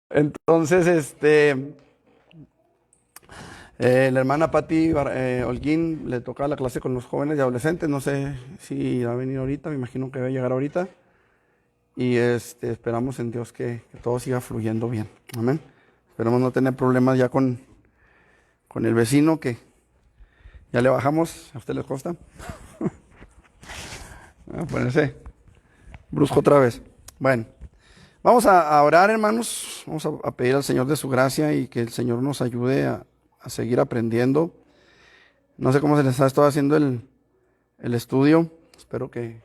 Entonces, la hermana Patti Holguín le tocaba la clase con los jóvenes y adolescentes. No sé si va a venir ahorita, me imagino que va a llegar ahorita. Y esperamos en Dios que todo siga fluyendo bien. Amén. Esperamos no tener problemas ya con el vecino, que ya le bajamos. ¿A usted les consta? A ponerse brusco otra vez. Bueno, vamos a orar, hermanos. Vamos a pedir al Señor de su gracia y que el Señor nos ayude a seguir aprendiendo. No sé cómo se les ha estado haciendo el estudio. Espero que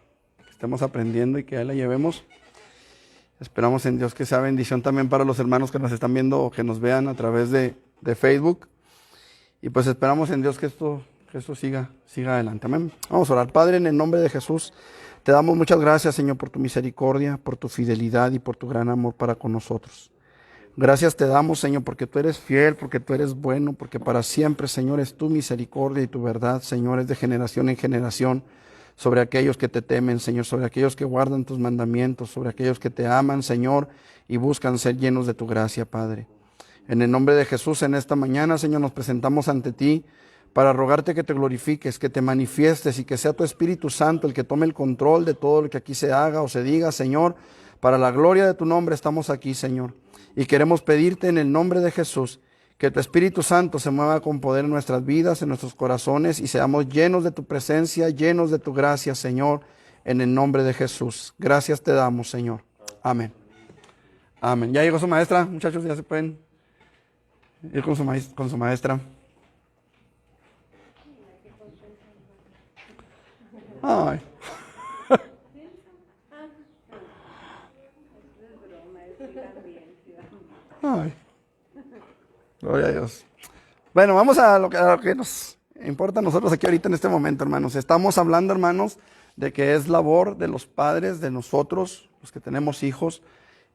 estemos aprendiendo y que ahí la llevemos. Esperamos en Dios que sea bendición también para los hermanos que nos están viendo o que nos vean a través de Facebook. Y pues esperamos en Dios que esto siga adelante. Amén. Vamos a orar. Padre, en el nombre de Jesús, te damos muchas gracias, Señor, por tu misericordia, por tu fidelidad y por tu gran amor para con nosotros. Gracias te damos, Señor, porque tú eres fiel, porque tú eres bueno, porque para siempre, Señor, es tu misericordia y tu verdad, Señor, es de generación en generación sobre aquellos que te temen, Señor, sobre aquellos que guardan tus mandamientos, sobre aquellos que te aman, Señor, y buscan ser llenos de tu gracia, Padre. En el nombre de Jesús, en esta mañana, Señor, nos presentamos ante ti para rogarte que te glorifiques, que te manifiestes y que sea tu Espíritu Santo el que tome el control de todo lo que aquí se haga o se diga, Señor. Para la gloria de tu nombre estamos aquí, Señor. Y queremos pedirte en el nombre de Jesús que tu Espíritu Santo se mueva con poder en nuestras vidas, en nuestros corazones, y seamos llenos de tu presencia, llenos de tu gracia, Señor, en el nombre de Jesús. Gracias te damos, Señor. Amén. Amén. Ya llegó su maestra, muchachos, ya se pueden ir con su maestra. Ay. Ay. Gloria a Dios. Bueno, vamos a lo que nos importa a nosotros aquí ahorita en este momento, hermanos. Estamos hablando, hermanos, de que es labor de los padres, de nosotros, los que tenemos hijos,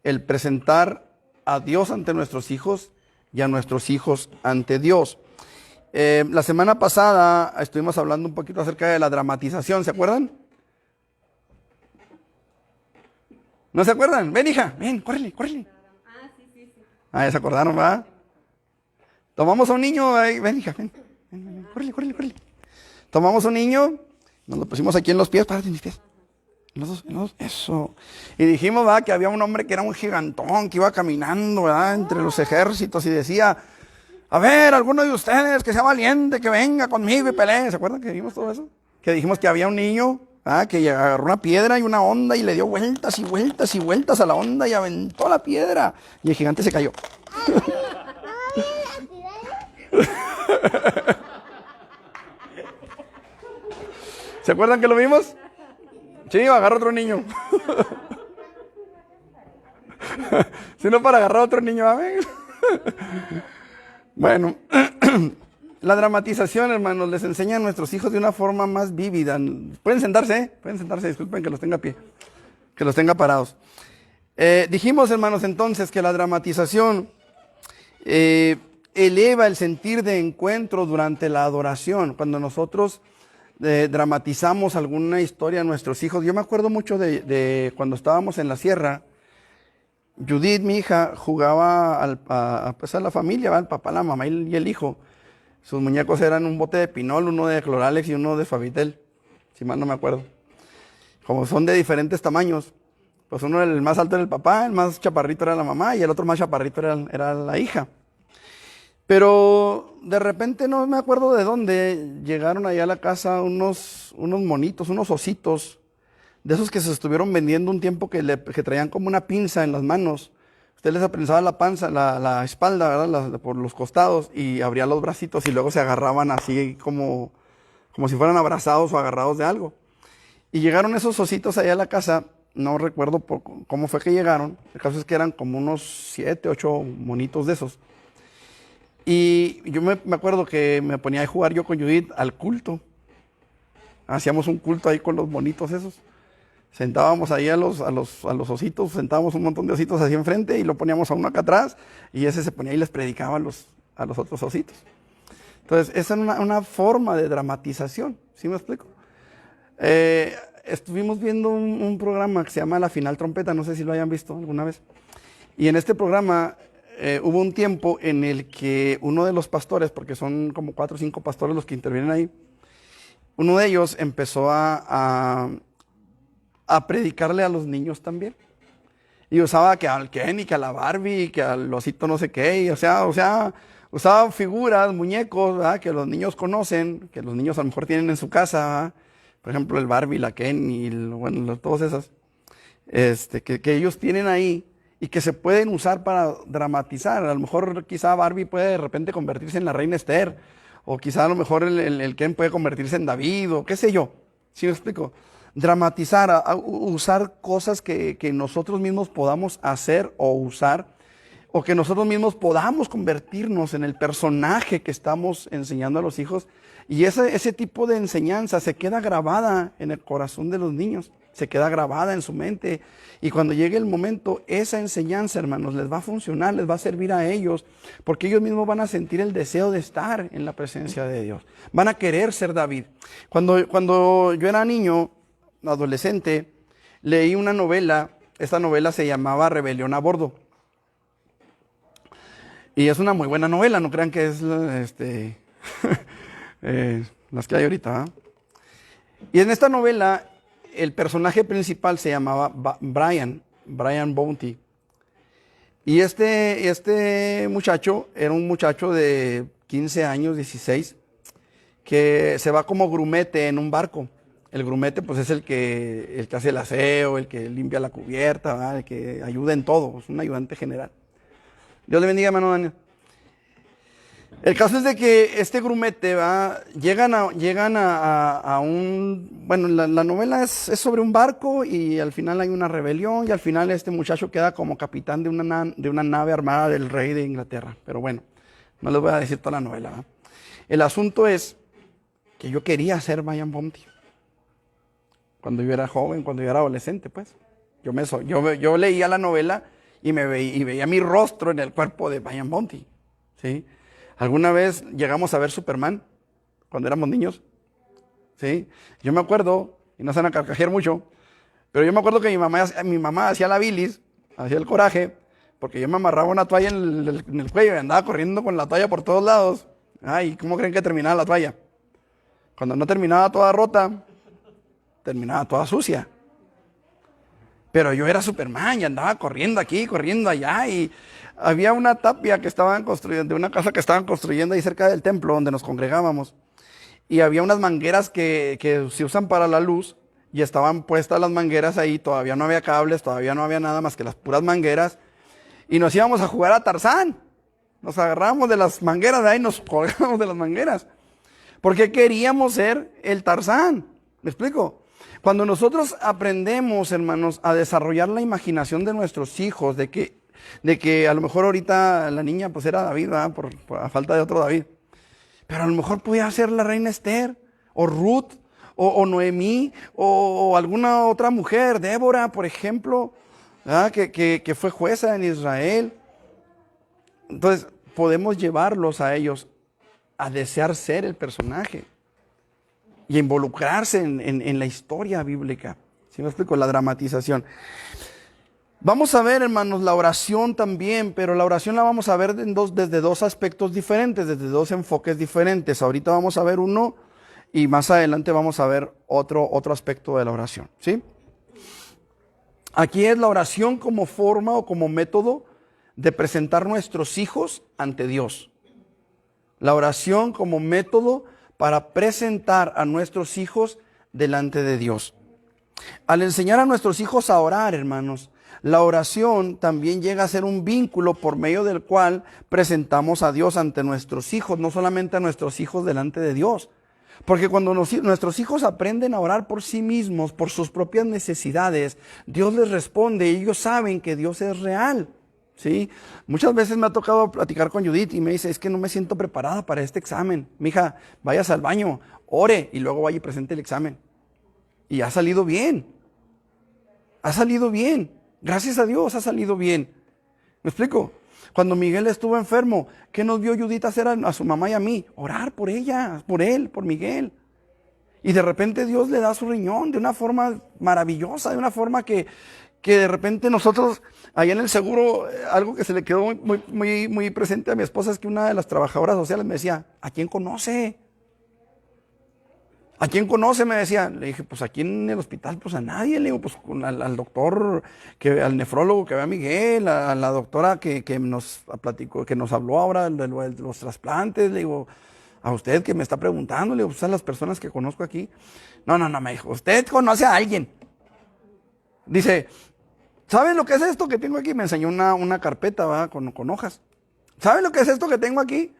el presentar a Dios ante nuestros hijos y a nuestros hijos ante Dios. La semana pasada estuvimos hablando un poquito acerca de la dramatización, ¿se acuerdan? ¿No se acuerdan? Ven, hija, ven, córrele, córrele. Ah, ya se acordaron, ¿va? Tomamos a un niño, ven, hija, ven, córrele, córrele, córrele. Tomamos a un niño, nos lo pusimos aquí en los pies, párate en mis pies. En los dos, eso. Y dijimos, ¿verdad?, que había un hombre que era un gigantón, que iba caminando, ¿verdad?, entre los ejércitos y decía: a ver, alguno de ustedes que sea valiente, que venga conmigo y pelee. ¿Se acuerdan que vimos todo eso? Que dijimos que había un niño, que agarró una piedra y una onda y le dio vueltas y vueltas y vueltas a la onda y aventó la piedra. Y el gigante se cayó. ¿Se acuerdan que lo vimos? Sí, agarra otro niño. Si no, para agarrar otro niño, ¿ven? Bueno, la dramatización, hermanos, les enseña a nuestros hijos de una forma más vívida. Pueden sentarse, disculpen que los tenga a pie, que los tenga parados. Dijimos, hermanos, entonces que la dramatización eleva el sentir de encuentro durante la adoración. Cuando nosotros dramatizamos alguna historia a nuestros hijos. Yo me acuerdo mucho de cuando estábamos en la sierra. Judith, mi hija, jugaba pues a la familia, al papá, la mamá y el hijo. Sus muñecos eran un bote de Pinol, uno de Cloralex y uno de Favitel, si mal no me acuerdo. Como son de diferentes tamaños, pues uno, el más alto era el papá, el más chaparrito era la mamá y el otro más chaparrito era la hija. Pero de repente, no me acuerdo de dónde, llegaron allá a la casa unos monitos, unos ositos, de esos que se estuvieron vendiendo un tiempo, que traían como una pinza en las manos. Usted les aprensaba la panza, la espalda, ¿verdad?, por los costados, y abría los bracitos y luego se agarraban así como si fueran abrazados o agarrados de algo. Y llegaron esos ositos allá a la casa, no recuerdo cómo fue que llegaron. El caso es que eran como unos 7, 8 monitos de esos. Y yo me acuerdo que me ponía a jugar yo con Judith al culto. Hacíamos un culto ahí con los monitos esos. Sentábamos ahí a los ositos, sentábamos un montón de ositos así enfrente y lo poníamos a uno acá atrás, y ese se ponía y les predicaba a los otros ositos. Entonces, esa es una forma de dramatización, ¿sí me explico? Estuvimos viendo un programa que se llama La Final Trompeta, no sé si lo hayan visto alguna vez. Y en este programa hubo un tiempo en el que uno de los pastores, porque son como 4 o 5 pastores los que intervienen ahí, uno de ellos empezó a predicarle a los niños también. Y usaba que al Ken y que a la Barbie y que al osito no sé qué. Y, o sea, usaba figuras, muñecos, ¿verdad? Que los niños conocen, que los niños a lo mejor tienen en su casa, ¿verdad? Por ejemplo, el Barbie, la Ken y bueno, todas esas. Que ellos tienen ahí y que se pueden usar para dramatizar. A lo mejor quizá Barbie puede de repente convertirse en la reina Esther, o quizá a lo mejor el Ken puede convertirse en David, o qué sé yo. ¿Sí me explico? Dramatizar, usar cosas que nosotros mismos podamos hacer o usar, o que nosotros mismos podamos convertirnos en el personaje que estamos enseñando a los hijos. Y ese tipo de enseñanza se queda grabada en el corazón de los niños, se queda grabada en su mente. Y cuando llegue el momento, esa enseñanza, hermanos, les va a funcionar, les va a servir a ellos, porque ellos mismos van a sentir el deseo de estar en la presencia de Dios. Van a querer ser David. Cuando yo era niño, adolescente, leí una novela. Esta novela se llamaba Rebelión a Bordo. Y es una muy buena novela, no crean que es las que hay ahorita. Y en esta novela, el personaje principal se llamaba Brian Bounty. Y este muchacho era un muchacho de 15 años, 16, que se va como grumete en un barco. El grumete pues es el que hace el aseo, el que limpia la cubierta, ¿verdad? El que ayuda en todo, es un ayudante general. Dios le bendiga, hermano Daniel. El caso es de que este grumete llegan a un... Bueno, la novela es sobre un barco y al final hay una rebelión y al final este muchacho queda como capitán de una nave armada del rey de Inglaterra. Pero bueno, no les voy a decir toda la novela, ¿verdad? El asunto es que yo quería ser Brian Bounty. Cuando yo era joven, cuando yo era adolescente, pues. Yo leía la novela y veía mi rostro en el cuerpo de Brian Bounty, ¿sí? ¿Alguna vez llegamos a ver Superman cuando éramos niños? ¿Sí? Yo me acuerdo, y no se van a carcajear mucho, pero yo me acuerdo que mi mamá hacía la bilis, hacía el coraje, porque yo me amarraba una toalla en el cuello y andaba corriendo con la toalla por todos lados. Ay, ¿cómo creen que terminaba la toalla? Cuando no terminaba toda rota, terminaba toda sucia. Pero yo era Superman y andaba corriendo aquí, corriendo allá, y había una tapia que estaban construyendo, de una casa que estaban construyendo ahí cerca del templo donde nos congregábamos. Y había unas mangueras que se usan para la luz y estaban puestas las mangueras ahí, todavía no había cables, todavía no había nada más que las puras mangueras. Y nos íbamos a jugar a Tarzán. Nos agarrábamos de las mangueras de ahí, nos colgábamos de las mangueras. Porque queríamos ser el Tarzán. ¿Me explico? Cuando nosotros aprendemos, hermanos, a desarrollar la imaginación de nuestros hijos, de que a lo mejor ahorita la niña pues era David, ¿verdad? Por a falta de otro David. Pero a lo mejor podía ser la reina Esther, o Ruth, o Noemí, o alguna otra mujer, Débora, por ejemplo, ¿verdad? Que fue jueza en Israel. Entonces, podemos llevarlos a ellos a desear ser el personaje y a involucrarse en la historia bíblica. ¿Sí me explico? La dramatización. Vamos a ver, hermanos, la oración también, pero la oración la vamos a ver desde dos aspectos diferentes, desde dos enfoques diferentes. Ahorita vamos a ver uno y más adelante vamos a ver otro aspecto de la oración, ¿sí? Aquí es la oración como forma o como método de presentar nuestros hijos ante Dios. La oración como método para presentar a nuestros hijos delante de Dios. Al enseñar a nuestros hijos a orar, hermanos, la oración también llega a ser un vínculo por medio del cual presentamos a Dios ante nuestros hijos, no solamente a nuestros hijos delante de Dios. Porque cuando nuestros hijos aprenden a orar por sí mismos, por sus propias necesidades, Dios les responde y ellos saben que Dios es real. ¿Sí? Muchas veces me ha tocado platicar con Judith y me dice, es que no me siento preparada para este examen. Mija, vayas al baño, ore y luego vaya y presente el examen. Y ha salido bien. Ha salido bien. Gracias a Dios ha salido bien. ¿Me explico? Cuando Miguel estuvo enfermo, ¿qué nos vio Judith hacer a su mamá y a mí? Orar por ella, por él, por Miguel. Y de repente Dios le da su riñón de una forma maravillosa, de una forma que que de repente nosotros, allá en el seguro, algo que se le quedó muy presente a mi esposa es que una de las trabajadoras sociales me decía, ¿a quién conoce? ¿A quién conoce? Me decía. Le dije, pues aquí en el hospital, pues a nadie. Le digo, pues al doctor, al nefrólogo que ve a Miguel, a la doctora que nos platicó, que nos habló ahora de los trasplantes. Le digo, a usted que me está preguntando, le digo, pues a las personas que conozco aquí. No, me dijo, usted conoce a alguien. Dice, ¿saben lo que es esto que tengo aquí? Me enseñó una carpeta, ¿verdad? Con hojas. ¿Saben lo que es esto que tengo aquí?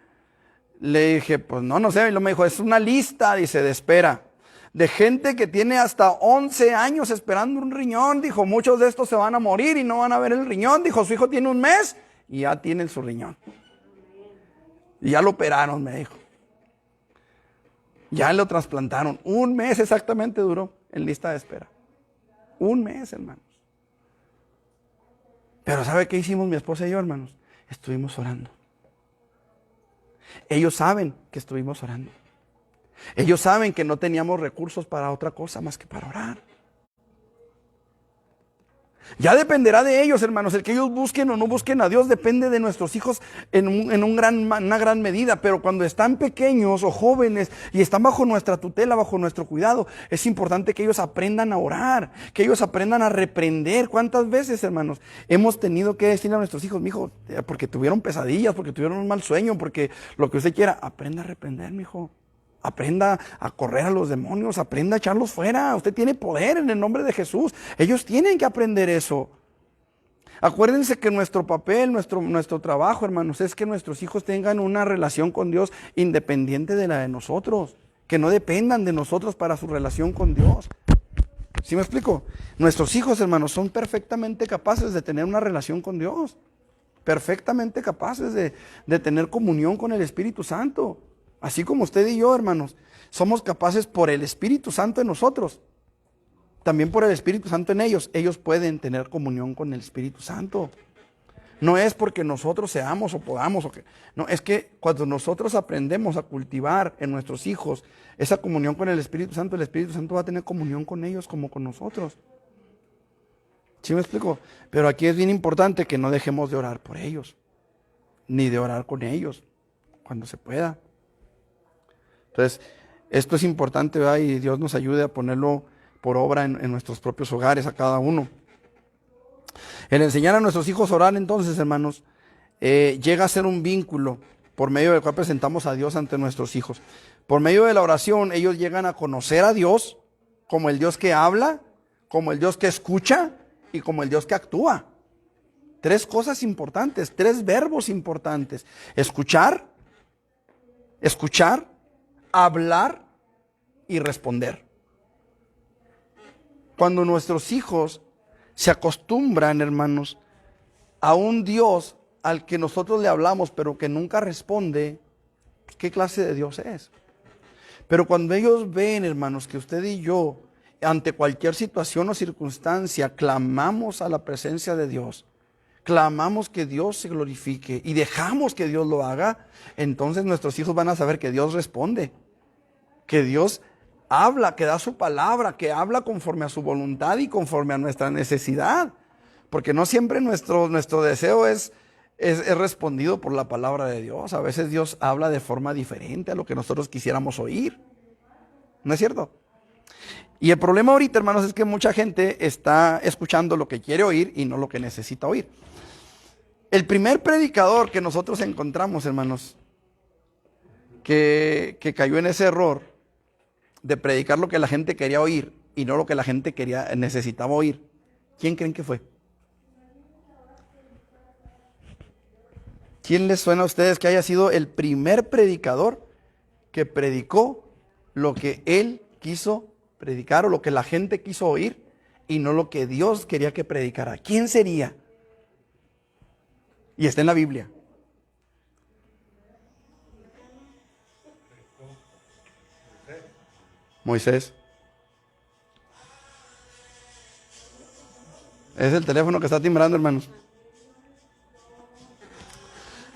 Le dije, pues no sé. Y luego me dijo, es una lista, dice, de espera. De gente que tiene hasta 11 años esperando un riñón. Dijo, muchos de estos se van a morir y no van a ver el riñón. Dijo, su hijo tiene 1 mes y ya tiene su riñón. Y ya lo operaron, me dijo. Ya lo trasplantaron. 1 mes exactamente duró en lista de espera. 1 mes, hermanos. Pero ¿sabe qué hicimos mi esposa y yo, hermanos? Estuvimos orando. Ellos saben que estuvimos orando. Ellos saben que no teníamos recursos para otra cosa más que para orar. Ya dependerá de ellos, hermanos. El que ellos busquen o no busquen a Dios depende de nuestros hijos en una gran medida. Pero cuando están pequeños o jóvenes y están bajo nuestra tutela, bajo nuestro cuidado, es importante que ellos aprendan a orar, que ellos aprendan a reprender. ¿Cuántas veces, hermanos, hemos tenido que decirle a nuestros hijos, mijo, porque tuvieron pesadillas, porque tuvieron un mal sueño, porque lo que usted quiera, aprenda a reprender, mijo? Aprenda a correr a los demonios, aprenda a echarlos fuera. Usted tiene poder en el nombre de Jesús. Ellos tienen que aprender eso. Acuérdense que nuestro papel, nuestro trabajo, hermanos, es que nuestros hijos tengan una relación con Dios independiente de la de nosotros. Que no dependan de nosotros para su relación con Dios. ¿Sí me explico? Nuestros hijos, hermanos, son perfectamente capaces de tener una relación con Dios. Perfectamente capaces de tener comunión con el Espíritu Santo. Así como usted y yo, hermanos, somos capaces por el Espíritu Santo en nosotros, también por el Espíritu Santo en ellos. Ellos pueden tener comunión con el Espíritu Santo. No es porque nosotros seamos o podamos, no, es que cuando nosotros aprendemos a cultivar en nuestros hijos esa comunión con el Espíritu Santo va a tener comunión con ellos como con nosotros. ¿Sí me explico? Pero aquí es bien importante que no dejemos de orar por ellos, ni de orar con ellos, cuando se pueda. Entonces, esto es importante, ¿verdad? Y Dios nos ayude a ponerlo por obra en nuestros propios hogares, a cada uno. El enseñar a nuestros hijos a orar, entonces, hermanos, llega a ser un vínculo por medio del cual presentamos a Dios ante nuestros hijos. Por medio de la oración, ellos llegan a conocer a Dios como el Dios que habla, como el Dios que escucha y como el Dios que actúa. 3 cosas importantes, 3 verbos importantes. Escuchar, hablar y responder. Cuando nuestros hijos se acostumbran, hermanos, a un Dios al que nosotros le hablamos pero que nunca responde, pues, ¿qué clase de Dios es? Pero cuando ellos ven, hermanos, que usted y yo, ante cualquier situación o circunstancia, clamamos a la presencia de Dios, clamamos que Dios se glorifique y dejamos que Dios lo haga, entonces nuestros hijos van a saber que Dios responde, que Dios habla, que da su palabra, que habla conforme a su voluntad y conforme a nuestra necesidad. Porque no siempre nuestro deseo es respondido por la palabra de Dios. A veces Dios habla de forma diferente a lo que nosotros quisiéramos oír. ¿No es cierto? Y el problema ahorita, hermanos, es que mucha gente está escuchando lo que quiere oír y no lo que necesita oír. El primer predicador que nosotros encontramos, hermanos, que cayó en ese error de predicar lo que la gente quería oír y no lo que la gente necesitaba oír, ¿quién creen que fue? ¿Quién les suena a ustedes que haya sido el primer predicador que predicó lo que él quiso predicar o lo que la gente quiso oír y no lo que Dios quería que predicara? ¿Quién sería? Y está en la Biblia. Moisés. Es el teléfono que está timbrando, hermanos.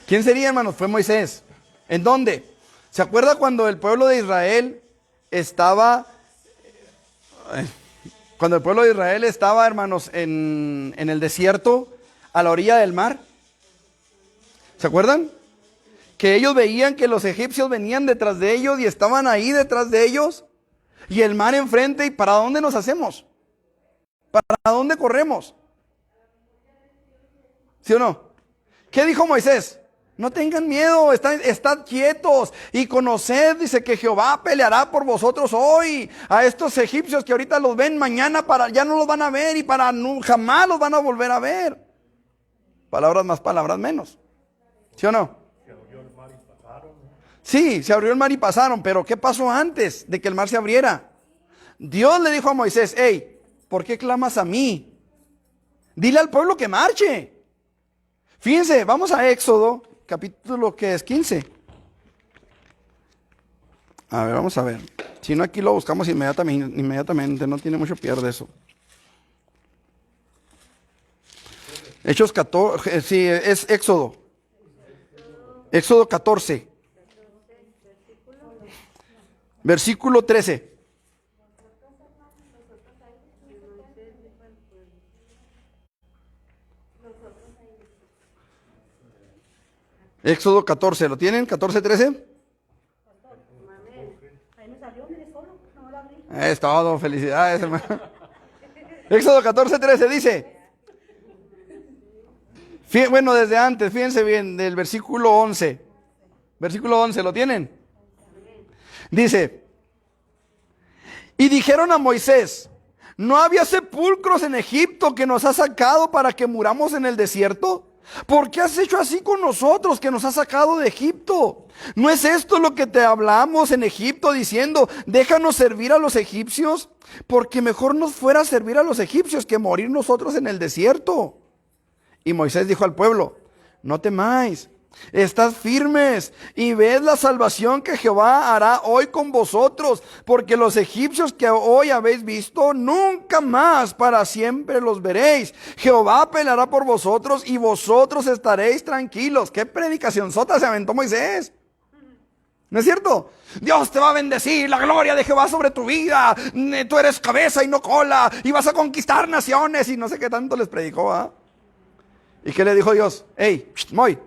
¿Quién sería, hermanos? Fue Moisés. ¿En dónde? ¿Se acuerda cuando el pueblo de Israel estaba Cuando el pueblo de Israel estaba, hermanos, en el desierto, a la orilla del mar. ¿Se acuerdan? Que ellos veían que los egipcios venían detrás de ellos y estaban ahí detrás de ellos. Y el mar enfrente. ¿Y para dónde nos hacemos? ¿Para dónde corremos? ¿Sí o no? ¿Qué dijo Moisés? No tengan miedo, estad quietos y conoced, dice, que Jehová peleará por vosotros hoy. A estos egipcios que ahorita los ven, mañana ya no los van a ver y jamás los van a volver a ver. Palabras más, palabras menos. ¿Sí o no? Sí, se abrió el mar y pasaron, pero ¿qué pasó antes de que el mar se abriera? Dios le dijo a Moisés, hey, ¿por qué clamas a mí? Dile al pueblo que marche. Fíjense, vamos a Éxodo, capítulo que es 15. A ver, vamos a ver. Si no, aquí lo buscamos inmediatamente, no tiene mucho pierde eso. Hechos 14, sí, es Éxodo. Éxodo 14. Versículo 13. Éxodo 14, ¿lo tienen? 14, 13. Es todo, felicidades, hermano. Éxodo 14, 13 dice. Bueno, desde antes, fíjense bien, del versículo 11. Versículo 11, ¿lo tienen? Dice, y dijeron a Moisés, ¿no había sepulcros en Egipto que nos has sacado para que muramos en el desierto? ¿Por qué has hecho así con nosotros que nos has sacado de Egipto? ¿No es esto lo que te hablamos en Egipto diciendo, déjanos servir a los egipcios? Porque mejor nos fuera servir a los egipcios que morir nosotros en el desierto. Y Moisés dijo al pueblo, no temáis, estad firmes y ved la salvación que Jehová hará hoy con vosotros, porque los egipcios que hoy habéis visto, nunca más para siempre los veréis. Jehová peleará por vosotros y vosotros estaréis tranquilos. ¿Qué predicación sota se aventó Moisés? ¿No es cierto? Dios te va a bendecir, la gloria de Jehová sobre tu vida, tú eres cabeza y no cola, y vas a conquistar naciones, y no sé qué tanto les predicó, ¿ah? ¿Y qué le dijo Dios? Hey, Moy,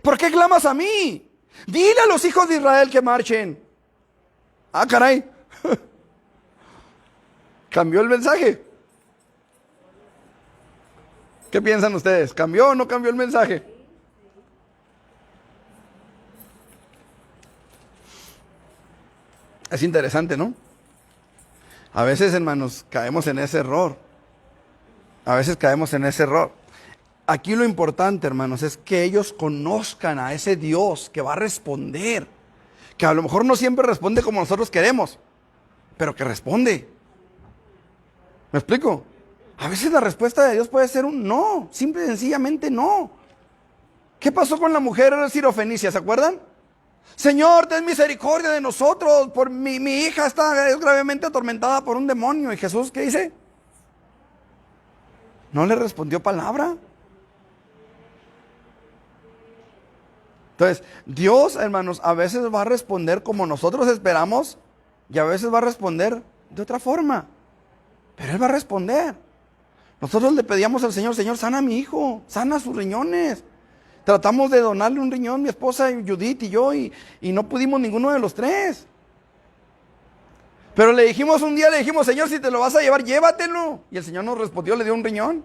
¿por qué clamas a mí? Dile a los hijos de Israel que marchen. Ah, caray. ¿Cambió el mensaje? ¿Qué piensan ustedes? ¿Cambió o no cambió el mensaje? Es interesante, ¿no? A veces, hermanos, caemos en ese error. Aquí lo importante, hermanos, es que ellos conozcan a ese Dios que va a responder. Que a lo mejor no siempre responde como nosotros queremos, pero que responde. ¿Me explico? A veces la respuesta de Dios puede ser un no, simple y sencillamente no. ¿Qué pasó con la mujer sirofenicia? ¿Se acuerdan? Señor, ten misericordia de nosotros, por mi hija es gravemente atormentada por un demonio. ¿Y Jesús qué dice? No le respondió palabra. Entonces, Dios, hermanos, a veces va a responder como nosotros esperamos y a veces va a responder de otra forma. Pero Él va a responder. Nosotros le pedíamos al Señor, Señor, sana a mi hijo, sana sus riñones. Tratamos de donarle un riñón, mi esposa Judith y yo, y no pudimos ninguno de los tres. Pero un día le dijimos, Señor, si te lo vas a llevar, llévatelo. Y el Señor nos respondió, le dio un riñón.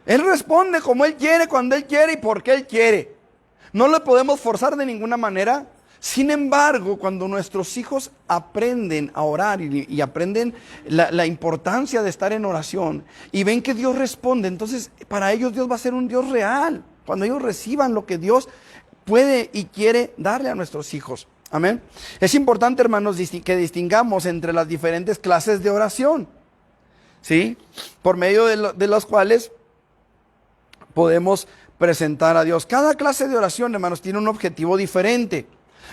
Él responde como Él quiere, cuando Él quiere y porque Él quiere. No le podemos forzar de ninguna manera. Sin embargo, cuando nuestros hijos aprenden a orar y aprenden la importancia de estar en oración y ven que Dios responde, entonces para ellos Dios va a ser un Dios real. Cuando ellos reciban lo que Dios puede y quiere darle a nuestros hijos. Amén. Es importante, hermanos, que distingamos entre las diferentes clases de oración, ¿sí? Por medio de las cuales podemos presentar a Dios. Cada clase de oración, hermanos, tiene un objetivo diferente.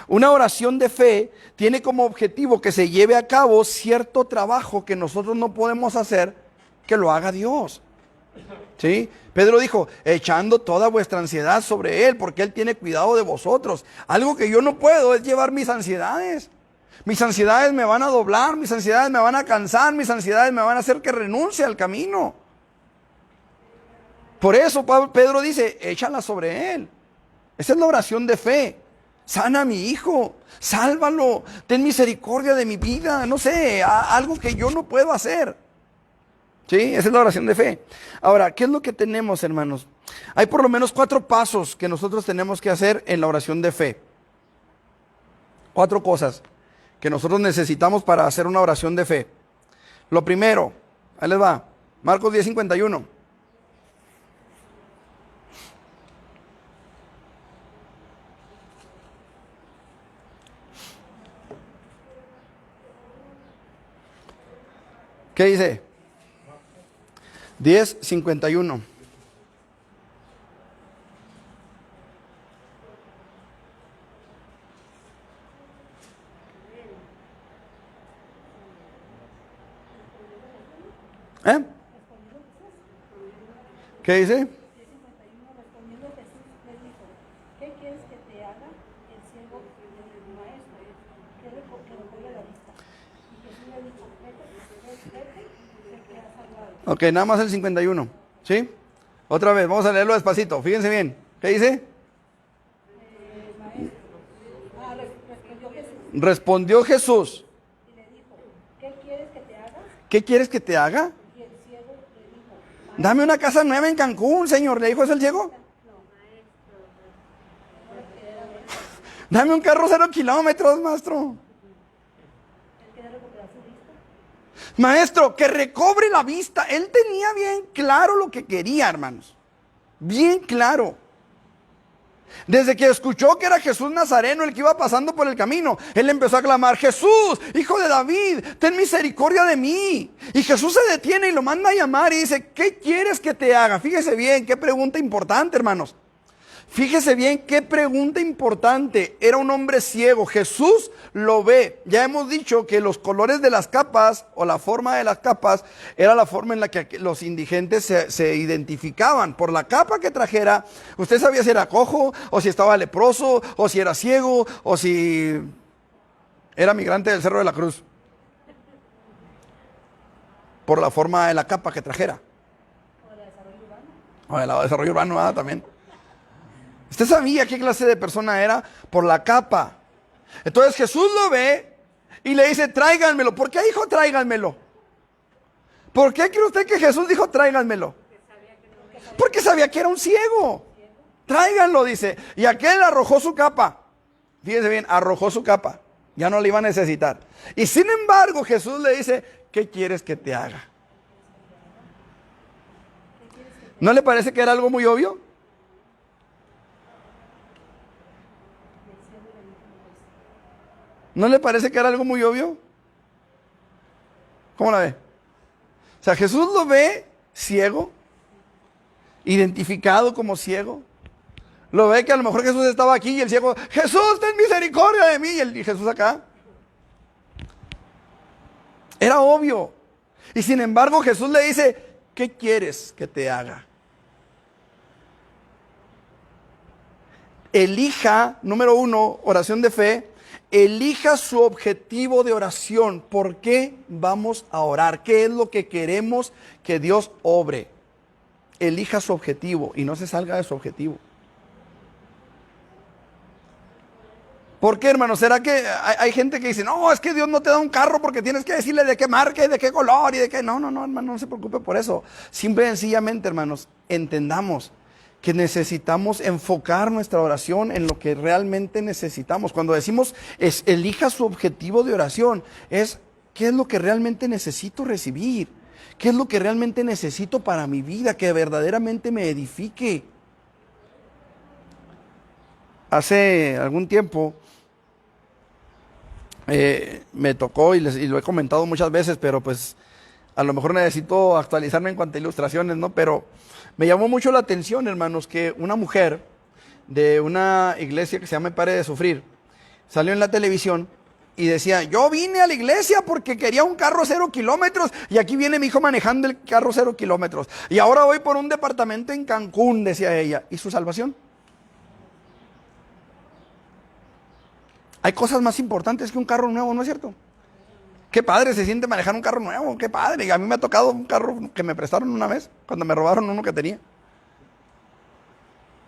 Una oración de fe tiene como objetivo que se lleve a cabo cierto trabajo que nosotros no podemos hacer, que lo haga Dios. ¿Sí? Pedro dijo, echando toda vuestra ansiedad sobre Él, porque Él tiene cuidado de vosotros. Algo que yo no puedo es llevar mis ansiedades. Mis ansiedades me van a doblar, mis ansiedades me van a cansar, mis ansiedades me van a hacer que renuncie al camino. Por eso Pedro dice, échala sobre él. Esa es la oración de fe. Sana a mi hijo, sálvalo, ten misericordia de mi vida, no sé, algo que yo no puedo hacer. ¿Sí? Esa es la oración de fe. Ahora, ¿qué es lo que tenemos, hermanos? Hay por lo menos 4 pasos que nosotros tenemos que hacer en la oración de fe. 4 cosas que nosotros necesitamos para hacer una oración de fe. Lo primero, ahí les va, Marcos 10:51. ¿Qué dice? 10:51. ¿Eh? ¿Qué dice? Respondiendo Jesús le dijo, ¿qué quieres que te haga? El siervo le dijo, maestro, que recobre la vista. Y Jesús le dijo, vete, que has salvado. Ok, nada más el 51. ¿Sí? Otra vez, vamos a leerlo despacito. Fíjense bien. ¿Qué dice? Respondió Jesús Respondió Jesús. y le dijo, ¿qué quieres que te haga? ¿Qué quieres que te haga? Y el siervo le dijo, Dame una casa nueva en Cancún, señor. ¿Le dijo eso el ciego? Dame un carro 0 kilómetros, maestro. Maestro, que recobre la vista. Él tenía bien claro lo que quería, hermanos. Bien claro. Desde que escuchó que era Jesús Nazareno el que iba pasando por el camino, él empezó a clamar, Jesús, hijo de David, ten misericordia de mí. Y Jesús se detiene y lo manda a llamar y dice, ¿qué quieres que te haga? Fíjese bien, qué pregunta importante, hermanos. Fíjese bien qué pregunta importante. Era un hombre ciego. Jesús lo ve. Ya hemos dicho que los colores de las capas o la forma de las capas era la forma en la que los indigentes se identificaban. Por la capa que trajera, usted sabía si era cojo o si estaba leproso o si era ciego o si era migrante del Cerro de la Cruz. Por la forma de la capa que trajera. O de la desarrollo urbano también. Usted sabía qué clase de persona era por la capa. Entonces Jesús lo ve y le dice, tráiganmelo. ¿Por qué dijo tráiganmelo? ¿Por qué cree usted que Jesús dijo tráiganmelo? Porque sabía que era un ciego. Tráiganlo, dice. Y aquel arrojó su capa. Fíjense bien, arrojó su capa. Ya no la iba a necesitar. Y sin embargo Jesús le dice, ¿qué quieres que te haga? ¿No le parece que era algo muy obvio? ¿No le parece que era algo muy obvio? ¿Cómo la ve? O sea, Jesús lo ve ciego, identificado como ciego. Lo ve que a lo mejor Jesús estaba aquí y el ciego, Jesús, ten misericordia de mí. Y Jesús acá. Era obvio. Y sin embargo Jesús le dice, ¿qué quieres que te haga? Elija, número 1, oración de fe. Elija su objetivo de oración. ¿Por qué vamos a orar? ¿Qué es lo que queremos que Dios obre? Elija su objetivo y no se salga de su objetivo. ¿Por qué, hermano? ¿Será que hay gente que dice, no, es que Dios no te da un carro porque tienes que decirle de qué marca y de qué color y de qué? No, hermano, no se preocupe por eso. Simple y sencillamente, hermanos, entendamos que necesitamos enfocar nuestra oración en lo que realmente necesitamos. Cuando decimos elija su objetivo de oración, es ¿qué es lo que realmente necesito recibir? ¿Qué es lo que realmente necesito para mi vida que verdaderamente me edifique? Hace algún tiempo me tocó y lo he comentado muchas veces, pero pues a lo mejor necesito actualizarme en cuanto a ilustraciones, ¿no? Pero me llamó mucho la atención, hermanos, que una mujer de una iglesia que se llama Pare de Sufrir salió en la televisión y decía, yo vine a la iglesia porque quería un carro 0 kilómetros y aquí viene mi hijo manejando el carro 0 kilómetros y ahora voy por un departamento en Cancún, decía ella. ¿Y su salvación? Hay cosas más importantes que un carro nuevo, ¿no es cierto? Qué padre se siente manejar un carro nuevo, qué padre. A mí me ha tocado un carro que me prestaron una vez, cuando me robaron uno que tenía.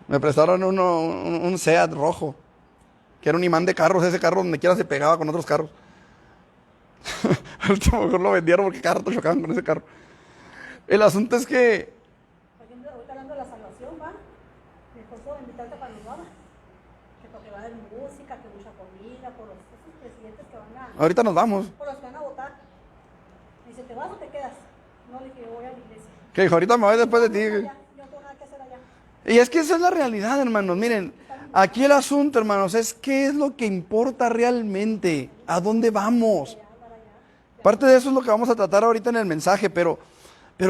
Me prestaron un Seat rojo, que era un imán de carros. Ese carro donde quiera se pegaba con otros carros. Al último mejor lo vendieron porque cada rato chocaban con ese carro. El asunto es que... Por ejemplo, ahorita hablando de la salvación, ¿va? Mi esposo va a invitarte para los bodas. Que porque va a haber música, que mucha comida, por esos presidentes que van a... Ahorita nos vamos. Por los que van a votar. Dice, ¿te vas o te quedas? No, le dije, yo voy a la iglesia. Que dijo, ahorita me voy después de ti. Yo no tengo nada que hacer allá. Y es que esa es la realidad, hermanos. Miren, aquí el asunto, hermanos, es qué es lo que importa realmente. ¿A dónde vamos? Parte de eso es lo que vamos a tratar ahorita en el mensaje, pero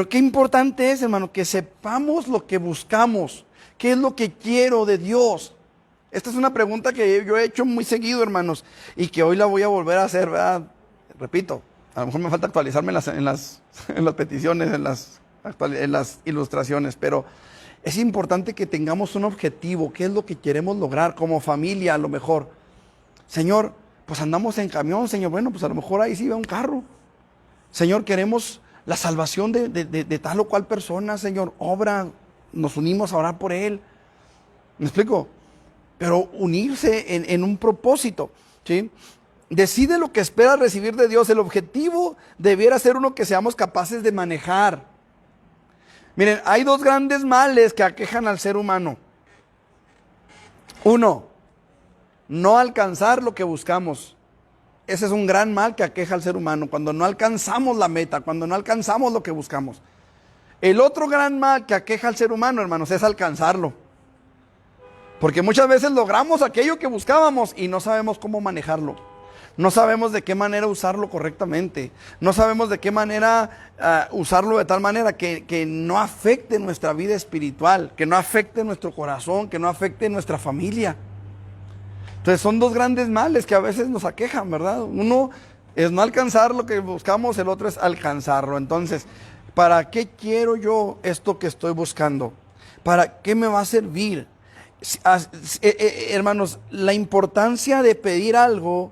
qué importante es, hermano, que sepamos lo que buscamos. ¿Qué es lo que quiero de Dios? Esta es una pregunta que yo he hecho muy seguido, hermanos, y que hoy la voy a volver a hacer, ¿verdad? Repito, a lo mejor me falta actualizarme en las peticiones, en las ilustraciones, pero es importante que tengamos un objetivo. ¿Qué es lo que queremos lograr como familia a lo mejor? Señor, pues andamos en camión, Señor. Bueno, pues a lo mejor ahí sí va un carro. Señor, queremos la salvación de tal o cual persona, Señor. Obra, nos unimos a orar por él. ¿Me explico? Pero unirse en un propósito, ¿sí? Decide lo que esperas recibir de Dios. El objetivo debiera ser uno que seamos capaces de manejar. Miren, hay dos grandes males que aquejan al ser humano. Uno, no alcanzar lo que buscamos. Ese es un gran mal que aqueja al ser humano, cuando no alcanzamos la meta, cuando no alcanzamos lo que buscamos. El otro gran mal que aqueja al ser humano, hermanos, es alcanzarlo. Porque muchas veces logramos aquello que buscábamos y no sabemos cómo manejarlo. No sabemos de qué manera usarlo correctamente. No sabemos de qué manera usarlo de tal manera que no afecte nuestra vida espiritual, que no afecte nuestro corazón, que no afecte nuestra familia. Entonces son dos grandes males que a veces nos aquejan, ¿verdad? Uno es no alcanzar lo que buscamos, el otro es alcanzarlo. Entonces, ¿para qué quiero yo esto que estoy buscando? ¿Para qué me va a servir? Hermanos, la importancia de pedir algo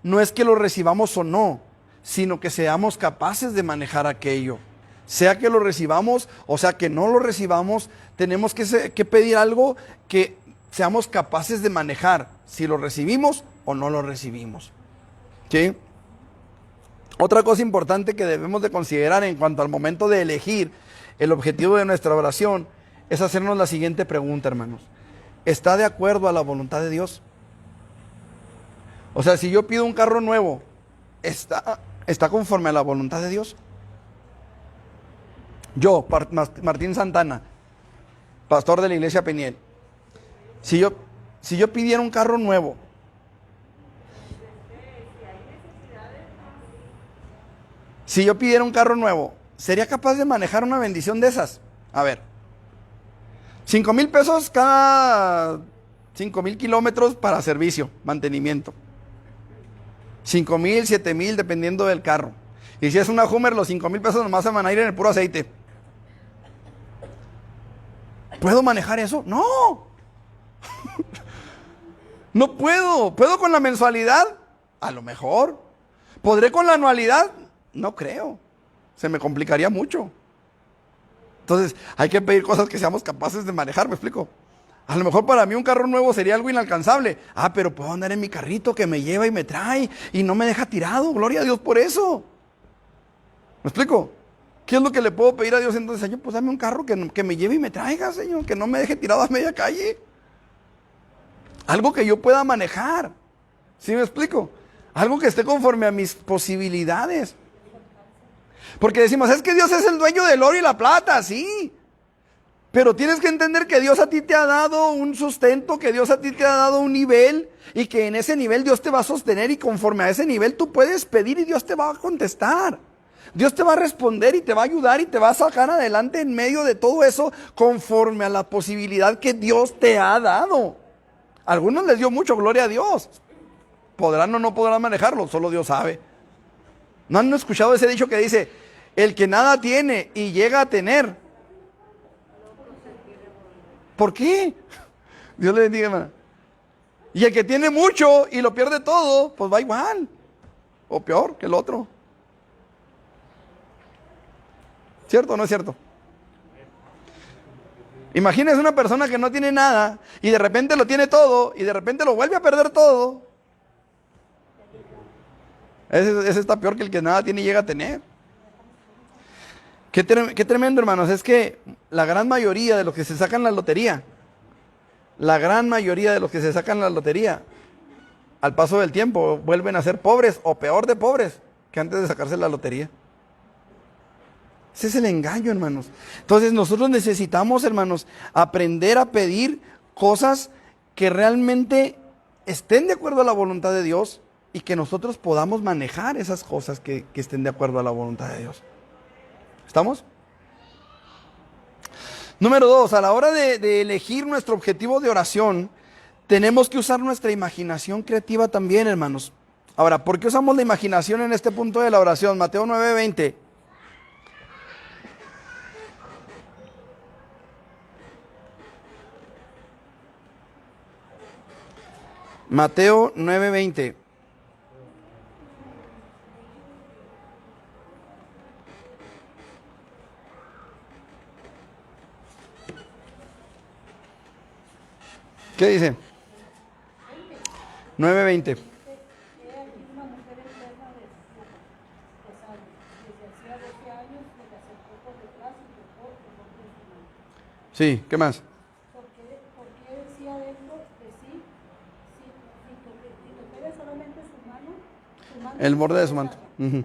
no es que lo recibamos o no, sino que seamos capaces de manejar aquello. Sea que lo recibamos o sea que no lo recibamos, tenemos que pedir algo que seamos capaces de manejar, si lo recibimos o no lo recibimos. ¿Sí? Otra cosa importante que debemos de considerar en cuanto al momento de elegir el objetivo de nuestra oración es hacernos la siguiente pregunta, hermanos. ¿Está de acuerdo a la voluntad de Dios? O sea, si yo pido un carro nuevo, ¿está conforme a la voluntad de Dios? Yo, Martín Santana, pastor de la iglesia Peniel, si yo pidiera un carro nuevo, ¿sería capaz de manejar una bendición de esas? A ver, 5,000 pesos cada 5,000 kilómetros para servicio, mantenimiento. 5,000, 7,000 dependiendo del carro. Y si es una Hummer, los 5,000 pesos nomás se van a ir en el puro aceite. ¿Puedo manejar eso? No. No puedo. ¿Puedo con la mensualidad? A lo mejor. ¿Podré con la anualidad? No creo. Se me complicaría mucho. Entonces, hay que pedir cosas que seamos capaces de manejar, ¿me explico? A lo mejor para mí un carro nuevo sería algo inalcanzable. Pero puedo andar en mi carrito que me lleva y me trae y no me deja tirado. Gloria a Dios por eso. ¿Me explico? ¿Qué es lo que le puedo pedir a Dios entonces? Señor, pues dame un carro que me lleve y me traiga, Señor, que no me deje tirado a media calle. Algo que yo pueda manejar. ¿Sí me explico? Algo que esté conforme a mis posibilidades. Porque decimos, es que Dios es el dueño del oro y la plata, sí. Pero tienes que entender que Dios a ti te ha dado un sustento, que Dios a ti te ha dado un nivel y que en ese nivel Dios te va a sostener y conforme a ese nivel tú puedes pedir y Dios te va a contestar. Dios te va a responder y te va a ayudar y te va a sacar adelante en medio de todo eso conforme a la posibilidad que Dios te ha dado. A algunos les dio mucho, gloria a Dios. Podrán o no podrán manejarlo, solo Dios sabe. ¿No han escuchado ese dicho que dice, el que nada tiene y llega a tener? ¿Por qué? Dios le bendiga, hermana. Y el que tiene mucho y lo pierde todo, pues va igual. O peor que el otro. ¿Cierto o no es cierto? Imagínese una persona que no tiene nada y de repente lo tiene todo y de repente lo vuelve a perder todo. Ese está peor que el que nada tiene y llega a tener. Qué tremendo, hermanos. Es que la gran mayoría de los que se sacan la lotería, al paso del tiempo vuelven a ser pobres o peor de pobres que antes de sacarse la lotería. Ese es el engaño, hermanos. Entonces nosotros necesitamos, hermanos, aprender a pedir cosas que realmente estén de acuerdo a la voluntad de Dios y que nosotros podamos manejar esas cosas que estén de acuerdo a la voluntad de Dios. ¿Estamos? Número 2, a la hora de elegir nuestro objetivo de oración, tenemos que usar nuestra imaginación creativa también, hermanos. Ahora, ¿por qué usamos la imaginación en este punto de la oración? Mateo 9:20. Mateo 9:20. ¿Qué dice? 9:20. He aquí una mujer enferma de sangre, desde hacía 12 años, se le acercó por detrás y tocó el borde de su manto. Sí, ¿qué más? Porque decía dentro de sí, si tocara solamente su mano El borde de su manto. Ujú.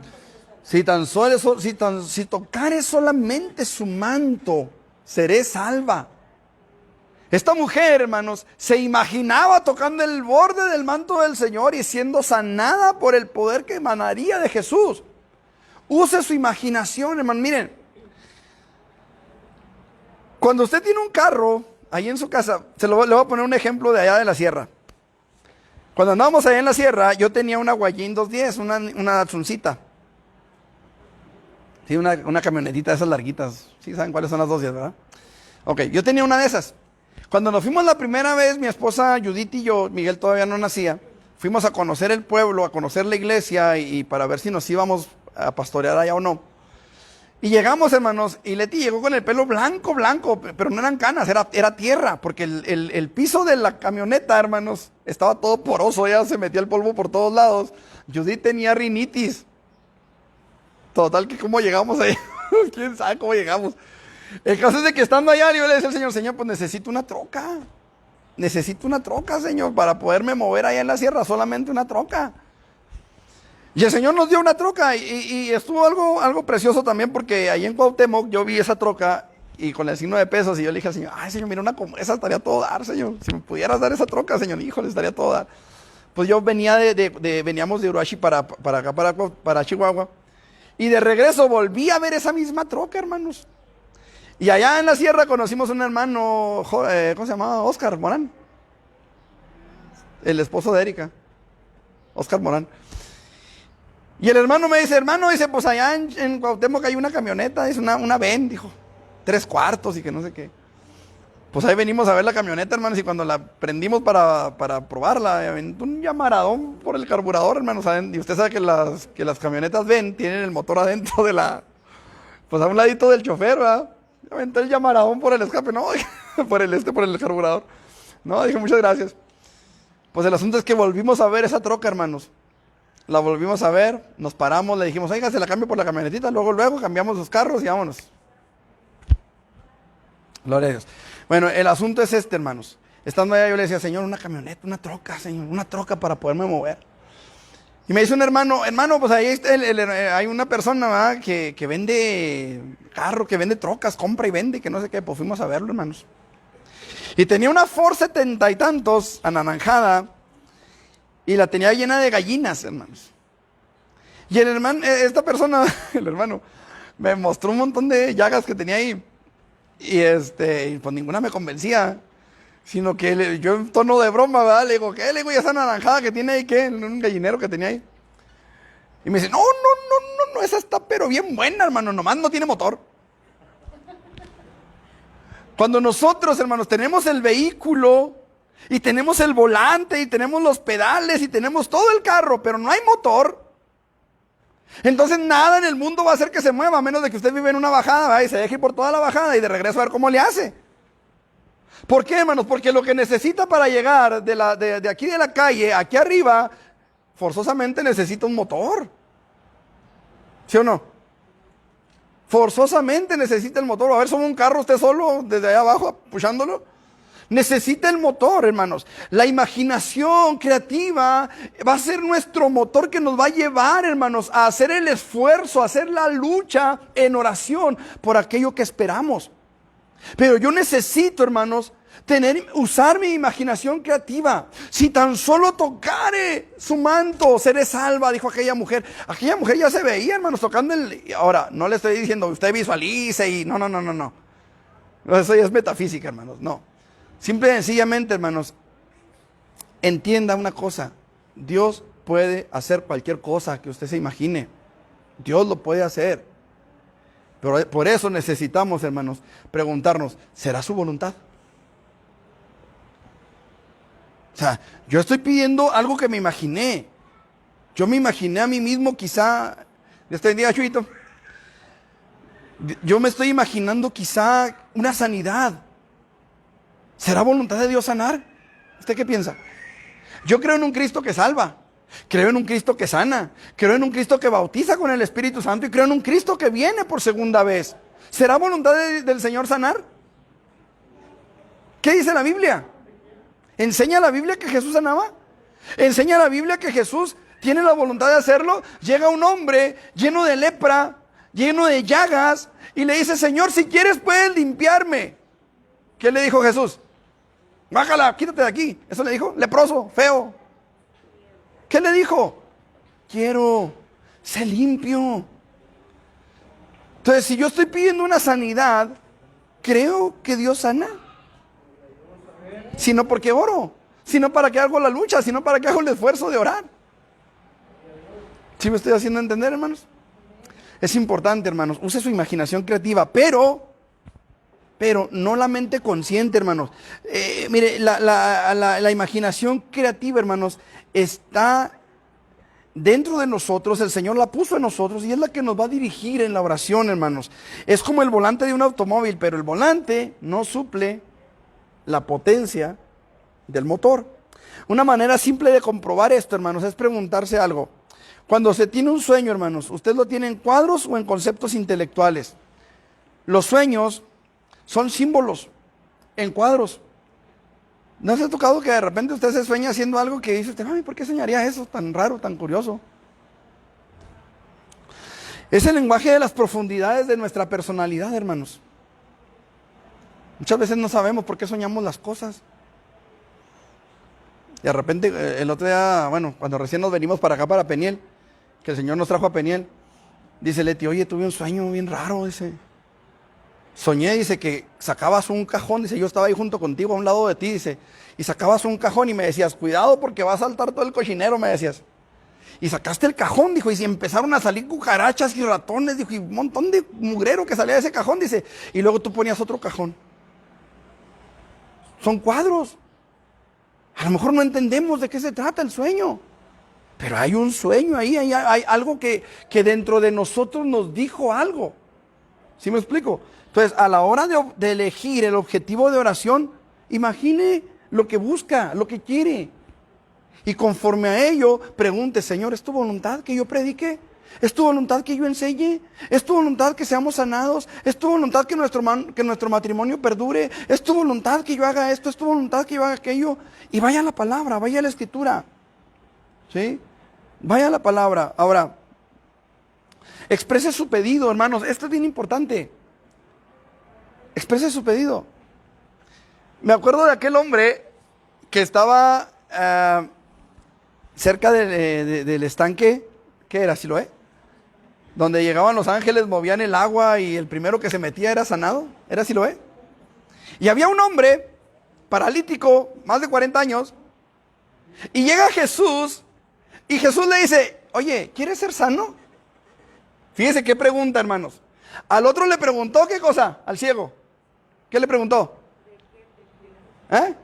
Si tocare solamente su manto, seré salva. Esta mujer, hermanos, se imaginaba tocando el borde del manto del Señor y siendo sanada por el poder que emanaría de Jesús. Use su imaginación, hermano. Miren, cuando usted tiene un carro ahí en su casa, le voy a poner un ejemplo de allá de la sierra. Cuando andábamos allá en la sierra, yo tenía una Guayín 210, una Datsuncita. Sí, una camionetita de esas larguitas. Sí, ¿saben cuáles son las 210, verdad? Ok, yo tenía una de esas. Cuando nos fuimos la primera vez, mi esposa Judith y yo, Miguel todavía no nacía, fuimos a conocer el pueblo, a conocer la iglesia y para ver si nos íbamos a pastorear allá o no. Y llegamos, hermanos, y Leti llegó con el pelo blanco, pero no eran canas, era tierra, porque el piso de la camioneta, hermanos, estaba todo poroso, ya se metía el polvo por todos lados. Judith tenía rinitis. Total, que cómo llegamos ahí, quién sabe cómo llegamos. El caso es de que estando allá, yo le decía al Señor, Señor, pues necesito una troca, Señor, para poderme mover allá en la sierra, solamente una troca. Y el Señor nos dio una troca y estuvo algo precioso también, porque ahí en Cuauhtémoc yo vi esa troca y con el signo de pesos y yo le dije al Señor, ay Señor, mira, una como esa estaría todo dar, Señor, si me pudieras dar esa troca, Señor, híjole, estaría todo dar. Pues yo veníamos de Urashi para acá, para Chihuahua, y de regreso volví a ver esa misma troca, hermanos. Y allá en la sierra conocimos a un hermano, ¿cómo se llamaba? Oscar Morán. El esposo de Erika. Oscar Morán. Y el hermano me dice, pues allá en Cuauhtémoc hay una camioneta, es una Ven, dijo. 3 cuartos y que no sé qué. Pues ahí venimos a ver la camioneta, hermanos, y cuando la prendimos para probarla, aventó un llamaradón por el carburador, hermanos. Y usted sabe que las camionetas Ven tienen el motor adentro de pues a un ladito del chofer, ¿verdad? Aventó el llamaradón por el escape, no, por el carburador. No, dije, muchas gracias. Pues el asunto es que volvimos a ver esa troca, hermanos. La volvimos a ver, nos paramos, le dijimos, oiga, se la cambio por la camionetita, luego cambiamos los carros y vámonos. Gloria a Dios. Bueno, el asunto es este, hermanos. Estando allá yo le decía, Señor, una camioneta, una troca, Señor, una troca para poderme mover. Y me dice un hermano, pues ahí está hay una persona, ¿verdad? que vende carro, que vende trocas, compra y vende, que no sé qué. Pues fuimos a verlo, hermanos. Y tenía una Ford 70 y tantos, anaranjada, y la tenía llena de gallinas, hermanos. Y el hermano, el hermano, me mostró un montón de llagas que tenía ahí. Y pues ninguna me convencía. Sino que yo en tono de broma, ¿verdad? Le digo, ¿qué? Le digo, ¿y esa naranjada que tiene ahí qué? Un gallinero que tenía ahí. Y me dice, no, esa está pero bien buena, hermano, nomás no tiene motor. Cuando nosotros, hermanos, tenemos el vehículo Y tenemos el volante, y tenemos los pedales, y tenemos todo el carro, pero no hay motor. Entonces nada en el mundo va a hacer que se mueva, a menos de que usted vive en una bajada, ¿verdad? Y se deje ir por toda la bajada y de regreso a ver cómo le hace. ¿Por qué, hermanos? Porque lo que necesita para llegar de aquí de la calle, aquí arriba, forzosamente necesita un motor. ¿Sí o no? Forzosamente necesita el motor. A ver, ¿solo un carro usted solo desde allá abajo puchándolo? Necesita el motor, hermanos. La imaginación creativa va a ser nuestro motor que nos va a llevar, hermanos, a hacer el esfuerzo, a hacer la lucha en oración por aquello que esperamos. Pero yo necesito, hermanos, usar mi imaginación creativa. Si tan solo tocare su manto, seré salva, dijo aquella mujer. Aquella mujer ya se veía, hermanos, tocando Ahora, no le estoy diciendo, usted visualice y... No. Eso ya es metafísica, hermanos, no. Simple y sencillamente, hermanos, entienda una cosa. Dios puede hacer cualquier cosa que usted se imagine. Dios lo puede hacer. Pero por eso necesitamos, hermanos, preguntarnos, ¿será su voluntad? O sea, yo estoy pidiendo algo que me imaginé. Yo me imaginé a mí mismo, quizá, Dios te bendiga, Chuito. Yo me estoy imaginando quizá una sanidad. ¿Será voluntad de Dios sanar? ¿Usted qué piensa? Yo creo en un Cristo que salva. Creo en un Cristo que sana. Creo en un Cristo que bautiza con el Espíritu Santo. Y creo en un Cristo que viene por segunda vez. ¿Será voluntad del Señor sanar? ¿Qué dice la Biblia? ¿Enseña la Biblia que Jesús sanaba? ¿Enseña la Biblia que Jesús tiene la voluntad de hacerlo? Llega un hombre lleno de lepra, lleno de llagas, y le dice, Señor, si quieres puedes limpiarme. ¿Qué le dijo Jesús? Bájala, quítate de aquí. Eso le dijo, leproso, feo. ¿Qué le dijo? Quiero, sé limpio. Entonces, si yo estoy pidiendo una sanidad, creo que Dios sana. Sino porque oro, sino para que hago la lucha, sino para que hago el esfuerzo de orar. ¿Sí me estoy haciendo entender, hermanos? Es importante, hermanos, use su imaginación creativa, pero no la mente consciente, hermanos. Mire, la imaginación creativa, hermanos, está dentro de nosotros. El Señor la puso en nosotros y es la que nos va a dirigir en la oración, hermanos. Es como el volante de un automóvil, pero el volante no suple la potencia del motor. Una manera simple de comprobar esto, hermanos, es preguntarse algo. Cuando se tiene un sueño, hermanos, ¿usted lo tiene en cuadros o en conceptos intelectuales? Los sueños son símbolos en cuadros. ¿No se ha tocado que de repente usted se sueña haciendo algo que dice usted, ay, ¿por qué soñaría eso tan raro, tan curioso? Es el lenguaje de las profundidades de nuestra personalidad, hermanos. Muchas veces no sabemos por qué soñamos las cosas. Y de repente, el otro día, bueno, cuando recién nos venimos para acá, para Peniel, que el Señor nos trajo a Peniel, dice Leti, oye, tuve un sueño bien raro, dice. Soñé, dice, que sacabas un cajón, dice, yo estaba ahí junto contigo, a un lado de ti, dice, y sacabas un cajón y me decías, cuidado porque va a saltar todo el cochinero, me decías. Y sacaste el cajón, dijo, y si empezaron a salir cucarachas y ratones, dijo, y un montón de mugrero que salía de ese cajón, dice, y luego tú ponías otro cajón. Son cuadros. A lo mejor no entendemos de qué se trata el sueño, pero hay un sueño ahí, hay algo que dentro de nosotros nos dijo algo. ¿Sí me explico? Entonces, a la hora de elegir el objetivo de oración, imagine lo que busca, lo que quiere. Y conforme a ello, pregunte, Señor, ¿es tu voluntad que yo predique? ¿Es tu voluntad que yo enseñe? ¿Es tu voluntad que seamos sanados? ¿Es tu voluntad que nuestro matrimonio perdure? ¿Es tu voluntad que yo haga esto? ¿Es tu voluntad que yo haga aquello? Y vaya a la palabra, vaya a la escritura. ¿Sí? Vaya a la palabra. Ahora, exprese su pedido, hermanos. Esto es bien importante. Exprese su pedido. Me acuerdo de aquel hombre que estaba cerca del estanque. ¿Qué era? ¿Siloé? Donde llegaban los ángeles, movían el agua y el primero que se metía era sanado. ¿Era Siloé? Y había un hombre paralítico, más de 40 años, y llega Jesús, y Jesús le dice, oye, ¿quieres ser sano? Fíjese qué pregunta, hermanos. Al otro le preguntó, ¿qué cosa? Al ciego. ¿Qué le preguntó? ¿Eh?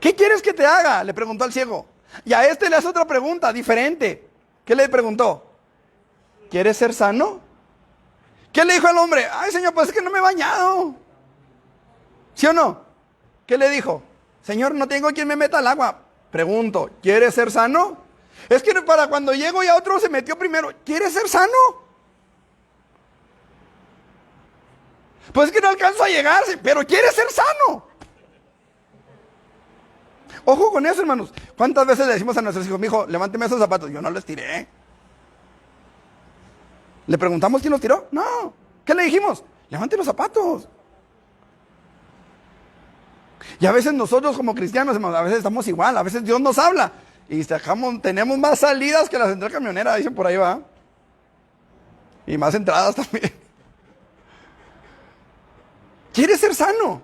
¿Qué quieres que te haga? Le preguntó al ciego. Y a este le hace otra pregunta, diferente. ¿Qué le preguntó? ¿Quieres ser sano? ¿Qué le dijo al hombre? Ay, Señor, pues es que no me he bañado. ¿Sí o no? ¿Qué le dijo? Señor, no tengo quien me meta al agua. Pregunto, ¿quieres ser sano? Es que para cuando llego ya otro se metió primero. ¿Quieres ser sano? Pues es que no alcanzo a llegar, pero ¿quieres ser sano? Ojo con eso, hermanos. ¿Cuántas veces le decimos a nuestros hijos, mijo, levánteme esos zapatos? Yo no los tiré. ¿Le preguntamos quién los tiró? No. ¿Qué le dijimos? Levante los zapatos. Y a veces nosotros como cristianos, hermanos, a veces estamos igual. A veces Dios nos habla y tenemos más salidas que la central camionera, dicen por ahí, va. Y más entradas también. ¿Quieres ser sano?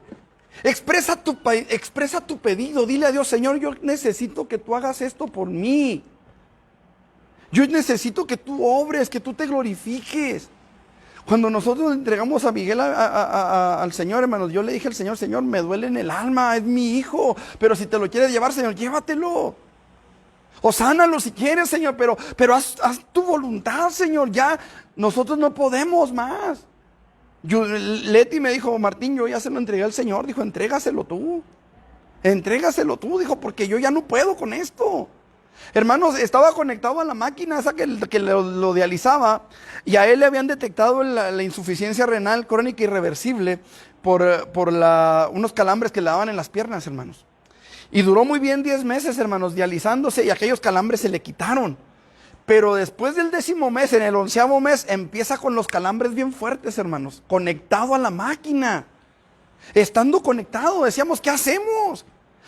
Expresa tu pedido. Dile a Dios, Señor, yo necesito que tú hagas esto por mí. Yo necesito que tú obres, que tú te glorifiques. Cuando nosotros entregamos a Miguel al Señor, hermanos, yo le dije al Señor, Señor, me duele en el alma, es mi hijo. Pero si te lo quieres llevar, Señor, llévatelo. O sánalo si quieres, Señor, pero haz tu voluntad, Señor. Ya nosotros no podemos más. Leti me dijo, Martín, yo ya se lo entregué al Señor. Dijo, entrégaselo tú. Entrégaselo tú, dijo, porque yo ya no puedo con esto. Hermanos, estaba conectado a la máquina esa que lo dializaba, y a él le habían detectado la insuficiencia renal crónica irreversible por unos calambres que le daban en las piernas, hermanos. Y duró muy bien 10 meses, hermanos, dializándose, y aquellos calambres se le quitaron. Pero después del 10º mes, en el 11º mes, empieza con los calambres bien fuertes, hermanos. Conectado a la máquina. Estando conectado, decíamos, ¿qué hacemos?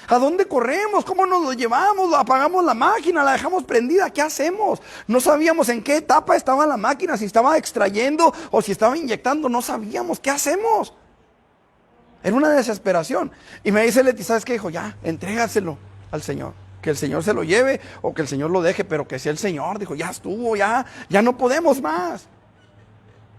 ¿A dónde corremos? ¿Cómo nos lo llevamos? Apagamos la máquina, la dejamos prendida. ¿Qué hacemos? No sabíamos en qué etapa estaba la máquina, si estaba extrayendo o si estaba inyectando. No sabíamos. ¿Qué hacemos? Era una desesperación. Y me dice Leti, ¿sabes qué? Dijo, ya, entrégaselo al Señor. Que el Señor se lo lleve o que el Señor lo deje, pero que sea el Señor. Dijo, ya estuvo, ya no podemos más.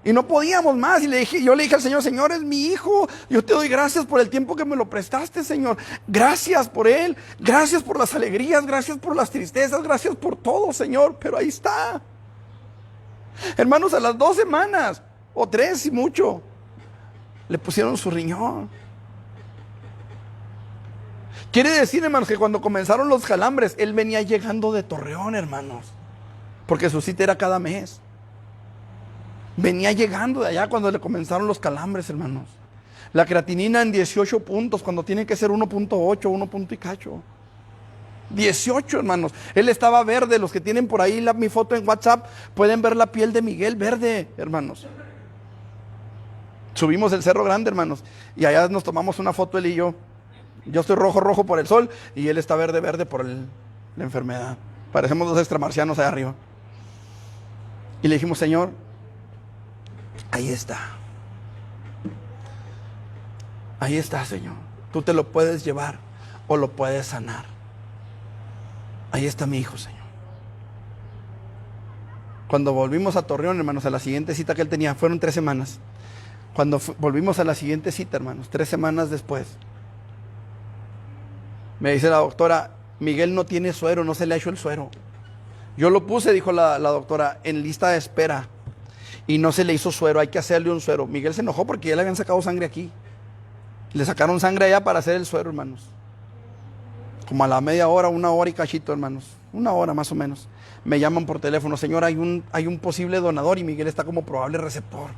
Y no podíamos más. Y yo le dije al Señor, Señor, es mi hijo. Yo te doy gracias por el tiempo que me lo prestaste, Señor. Gracias por él. Gracias por las alegrías. Gracias por las tristezas. Gracias por todo, Señor. Pero ahí está. Hermanos, a las 2 semanas, o 3 y mucho, le pusieron su riñón. Quiere decir, hermanos, que cuando comenzaron los calambres, él venía llegando de Torreón, hermanos. Porque su cita era cada mes. Venía llegando de allá cuando le comenzaron los calambres, hermanos. La creatinina en 18 puntos, cuando tiene que ser 1.8, 1 punto y cacho. 18, hermanos. Él estaba verde. Los que tienen por ahí mi foto en WhatsApp pueden ver la piel de Miguel verde, hermanos. Subimos el Cerro Grande, hermanos, y allá nos tomamos una foto él y yo. Yo estoy rojo por el sol y él está verde por la enfermedad. Parecemos 2 extramarcianos allá arriba. Y le dijimos, Señor, ahí está. Ahí está, Señor. Tú te lo puedes llevar o lo puedes sanar. Ahí está mi hijo, Señor. Cuando volvimos a Torreón, hermanos, a la siguiente cita que él tenía, fueron 3 semanas. Cuando volvimos a la siguiente cita, hermanos, 3 semanas después, me dice la doctora, Miguel no tiene suero, no se le ha hecho el suero. Yo lo puse, dijo la doctora, en lista de espera. Y no se le hizo suero, hay que hacerle un suero. Miguel se enojó porque ya le habían sacado sangre aquí. Le sacaron sangre allá para hacer el suero, hermanos. Como a la media hora, 1 hora y cachito, hermanos. 1 hora más o menos. Me llaman por teléfono, Señor, hay un posible donador y Miguel está como probable receptor.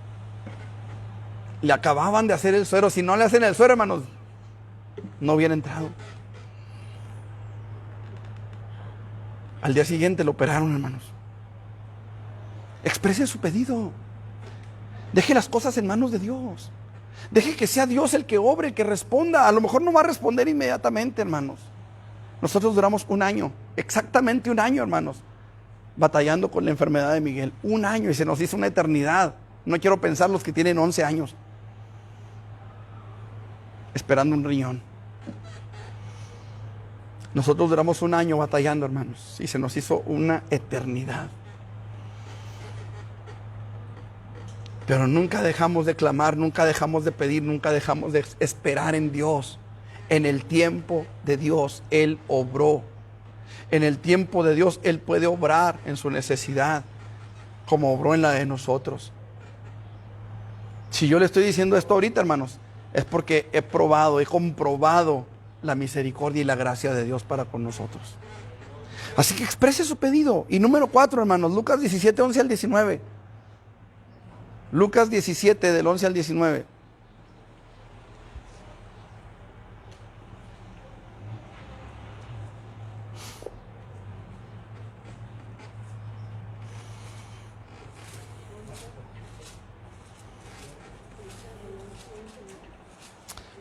Le acababan de hacer el suero. Si no le hacen el suero, hermanos, no hubiera entrado. Al día siguiente lo operaron, hermanos. Exprese su pedido. Deje las cosas en manos de Dios. Deje que sea Dios el que obre, el que responda. A lo mejor no va a responder inmediatamente, hermanos. Nosotros duramos 1 año, exactamente 1 año, hermanos, batallando con la enfermedad de Miguel. 1 año, y se nos hizo una eternidad. No quiero pensar los que tienen 11 años esperando un riñón. Nosotros duramos 1 año batallando, hermanos, y se nos hizo una eternidad. Pero nunca dejamos de clamar, nunca dejamos de pedir, nunca dejamos de esperar en Dios. En el tiempo de Dios, Él obró. En el tiempo de Dios, Él puede obrar en su necesidad, como obró en la de nosotros. Si yo le estoy diciendo esto ahorita, hermanos, es porque he comprobado la misericordia y la gracia de Dios para con nosotros. Así que exprese su pedido. Y número 4, hermanos, Lucas 17, 11 al 19. Lucas 17, del 11 al 19.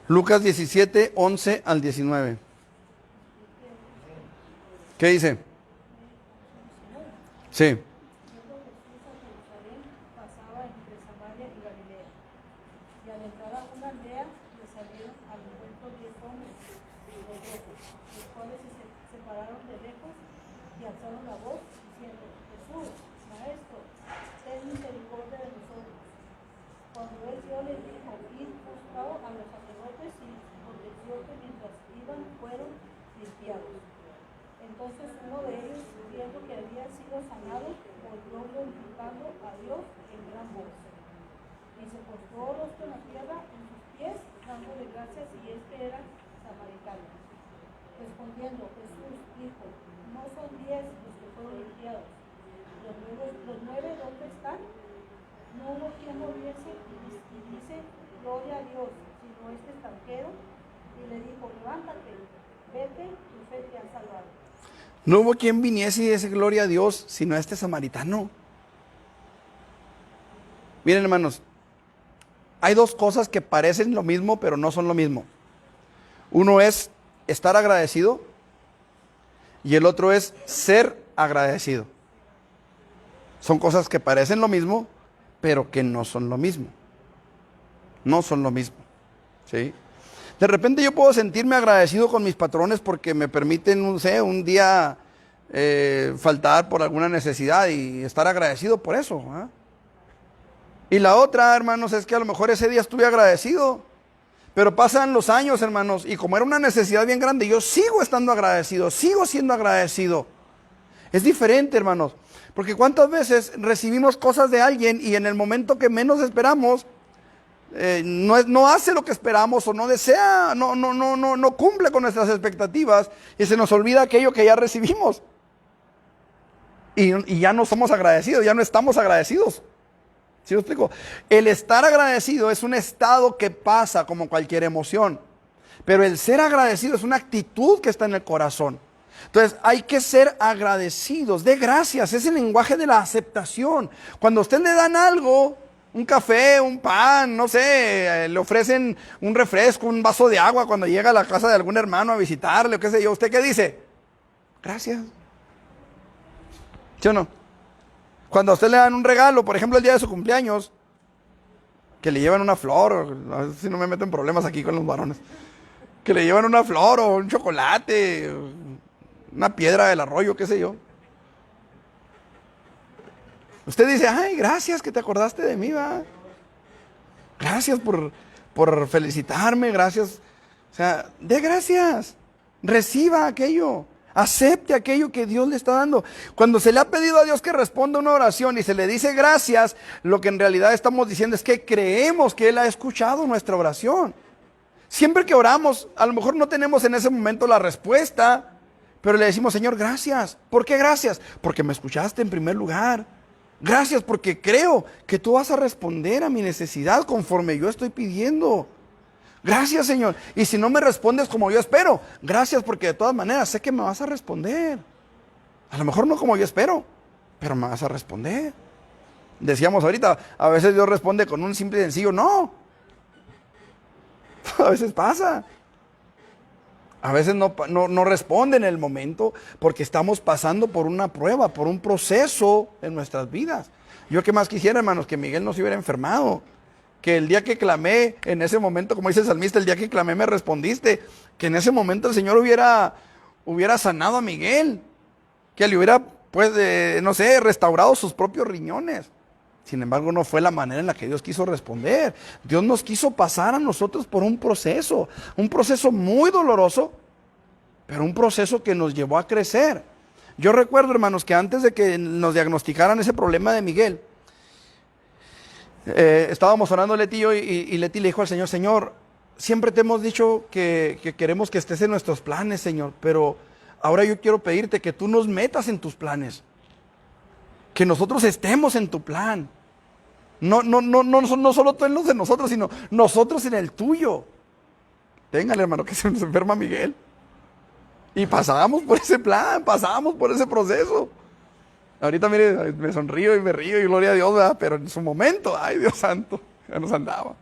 Lucas 17, 11 al 19. ¿Qué dice? Sí. Yendo Jesús a Jerusalén, pasaba entre Samaria y Galilea. Y al entrar a una aldea, le salieron al encuentro 10 hombres, los cuales se pararon de lejos y alzaron la voz, diciendo: Jesús, Maestro, ten misericordia de nosotros. Cuando él vio, les dijo: Id, buscad a los sacerdotes, y aconteció que mientras iban, fueron limpiados. Entonces uno de ellos, viendo que había sido sanado, volvió glorificando a Dios en gran voz. Y se postró rostro en la tierra en sus pies, dándole gracias, y este era samaritano. Respondiendo Jesús dijo: No son 10 los que fueron limpiados. ¿Los nueve dónde están? No hubo quien volviese y dice: Gloria a Dios, sino este extranjero. Y le dijo: Levántate, vete, tu fe te ha salvado. No hubo quien viniese y diese gloria a Dios, sino este samaritano. Miren, hermanos, hay dos cosas que parecen lo mismo, pero no son lo mismo. Uno es estar agradecido y el otro es ser agradecido. Son cosas que parecen lo mismo, pero que no son lo mismo. No son lo mismo. ¿Sí? De repente yo puedo sentirme agradecido con mis patrones porque me permiten, no sé, un día faltar por alguna necesidad y estar agradecido por eso. ¿Eh? Y la otra, hermanos, es que a lo mejor ese día estuve agradecido, pero pasan los años, hermanos, y como era una necesidad bien grande, yo sigo estando agradecido, sigo siendo agradecido. Es diferente, hermanos, porque cuántas veces recibimos cosas de alguien y en el momento que menos esperamos, no hace lo que esperamos o no desea, no cumple con nuestras expectativas y se nos olvida aquello que ya recibimos. Y ya no somos agradecidos, ya no estamos agradecidos. ¿Sí lo explico? El estar agradecido es un estado que pasa como cualquier emoción, pero el ser agradecido es una actitud que está en el corazón. Entonces hay que ser agradecidos, de gracias, es el lenguaje de la aceptación. Cuando a usted le dan algo, un café, un pan, no sé, le ofrecen un refresco, un vaso de agua cuando llega a la casa de algún hermano a visitarle o qué sé yo, ¿usted qué dice? Gracias. ¿Sí o no? Cuando a usted le dan un regalo, por ejemplo el día de su cumpleaños, que le llevan una flor, a ver si no me meto en problemas aquí con los varones, que le llevan una flor o un chocolate, una piedra del arroyo, qué sé yo. Usted dice: ay, gracias que te acordaste de mí, ¿va? Gracias por felicitarme, gracias. O sea, dé gracias, reciba aquello, acepte aquello que Dios le está dando. Cuando se le ha pedido a Dios que responda una oración y se le dice gracias, lo que en realidad estamos diciendo es que creemos que Él ha escuchado nuestra oración. Siempre que oramos, a lo mejor no tenemos en ese momento la respuesta, pero le decimos: Señor, gracias. ¿Por qué gracias? Porque me escuchaste en primer lugar. Gracias porque creo que tú vas a responder a mi necesidad conforme yo estoy pidiendo. Gracias, Señor. Y si no me respondes como yo espero, gracias porque de todas maneras sé que me vas a responder. A lo mejor no como yo espero, pero me vas a responder. Decíamos ahorita, a veces Dios responde con un simple y sencillo no. A veces pasa. A veces no responde en el momento porque estamos pasando por una prueba, por un proceso en nuestras vidas. Yo qué más quisiera, hermanos, que Miguel no se hubiera enfermado. Que el día que clamé, en ese momento, como dice el salmista, el día que clamé me respondiste. Que en ese momento el Señor hubiera sanado a Miguel. Que le hubiera, pues, no sé, restaurado sus propios riñones. Sin embargo, no fue la manera en la que Dios quiso responder. Dios nos quiso pasar a nosotros por un proceso muy doloroso, pero un proceso que nos llevó a crecer. Yo recuerdo, hermanos, que antes de que nos diagnosticaran ese problema de Miguel, estábamos orando Leti y yo, y Leti le dijo al Señor: Señor, siempre te hemos dicho que queremos que estés en nuestros planes, Señor, pero ahora yo quiero pedirte que tú nos metas en tus planes, que nosotros estemos en tu plan. No solo tú en los de nosotros, sino nosotros en el tuyo. Téngale, hermano, que se nos enferma Miguel. Y pasábamos por ese plan, pasábamos por ese proceso. Ahorita, mire, me sonrío y me río y gloria a Dios, ¿verdad? Pero en su momento, ay, Dios santo, ya nos andaba.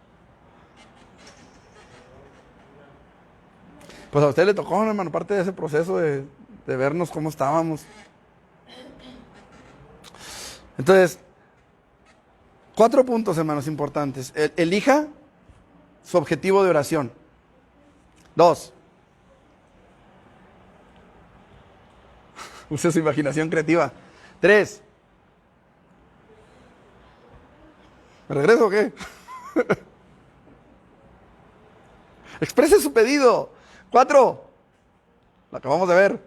Pues a usted le tocó, hermano, parte de ese proceso de vernos cómo estábamos. Entonces, 4 puntos, hermanos, importantes. Elija su objetivo de oración. 2. Use su imaginación creativa. 3. ¿Me regreso o qué? Exprese su pedido. 4. Lo acabamos de ver.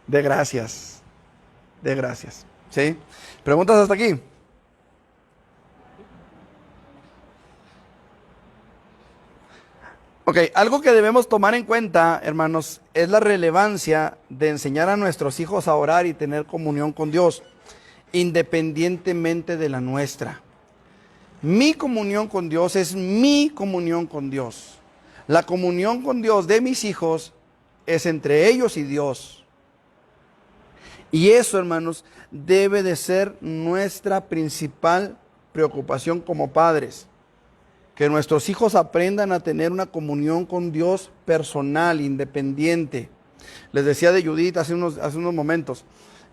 De gracias. De gracias. ¿Sí? ¿Preguntas hasta aquí? Ok, algo que debemos tomar en cuenta, hermanos, es la relevancia de enseñar a nuestros hijos a orar y tener comunión con Dios, independientemente de la nuestra. Mi comunión con Dios es mi comunión con Dios. La comunión con Dios de mis hijos es entre ellos y Dios. Y eso, hermanos, debe de ser nuestra principal preocupación como padres. Que nuestros hijos aprendan a tener una comunión con Dios personal, independiente. Les decía de Judith hace unos momentos.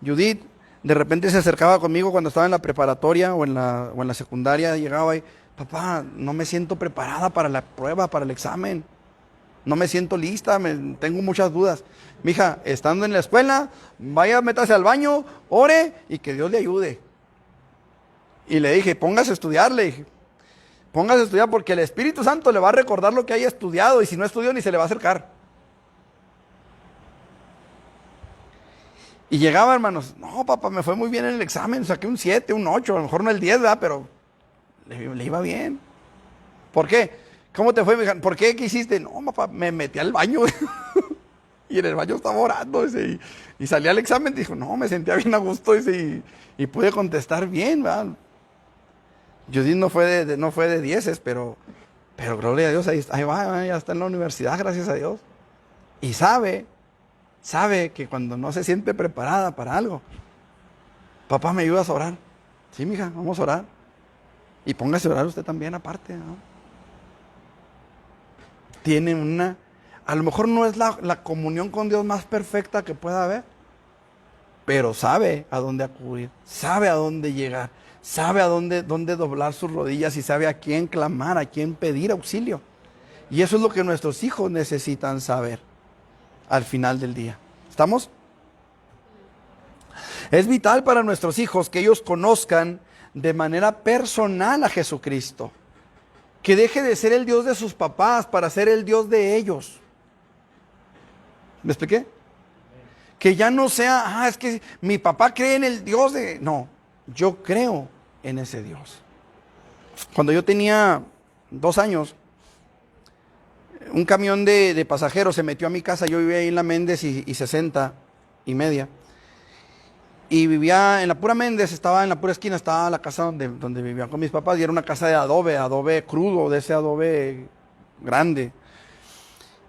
Judith de repente se acercaba conmigo cuando estaba en la preparatoria o en la secundaria. Llegaba y: papá, no me siento preparada para la prueba, para el examen. No me siento lista, tengo muchas dudas. Mija, estando en la escuela, vaya, métase al baño, ore y que Dios le ayude. Y le dije: póngase a estudiar, le dije. Póngase a estudiar porque el Espíritu Santo le va a recordar lo que haya estudiado, y si no estudió ni se le va a acercar. Y llegaba, hermanos: no, papá, me fue muy bien en el examen, saqué un 7, un 8, a lo mejor no el 10, ¿verdad? Pero le iba bien. ¿Por qué? ¿Cómo te fue, mija? ¿Por qué? ¿Qué hiciste? No, papá, me metí al baño y en el baño estaba orando, dice, y salí al examen, dijo: no, me sentía bien a gusto, dice, y pude contestar bien, ¿verdad? Judith no fue de 10, pero gloria a Dios, ahí va, ya está en la universidad, gracias a Dios. Y sabe que cuando no se siente preparada para algo: papá, ¿me ayudas a orar? Sí, mija, vamos a orar. Y póngase a orar usted también aparte, ¿no? Tiene a lo mejor no es la comunión con Dios más perfecta que pueda haber, pero sabe a dónde acudir, sabe a dónde llegar, sabe a dónde doblar sus rodillas y sabe a quién clamar, a quién pedir auxilio. Y eso es lo que nuestros hijos necesitan saber al final del día. ¿Estamos? Es vital para nuestros hijos que ellos conozcan de manera personal a Jesucristo. Que deje de ser el Dios de sus papás para ser el Dios de ellos. ¿Me expliqué? Que ya no sea: es que mi papá cree en el Dios de... No, yo creo en ese Dios. Cuando yo tenía 2 años, un camión de pasajeros se metió a mi casa. Yo vivía ahí en la Méndez y 60 y media. Y vivía en la pura Méndez, estaba en la pura esquina, estaba la casa donde vivía con mis papás. Y era una casa de adobe crudo, de ese adobe grande.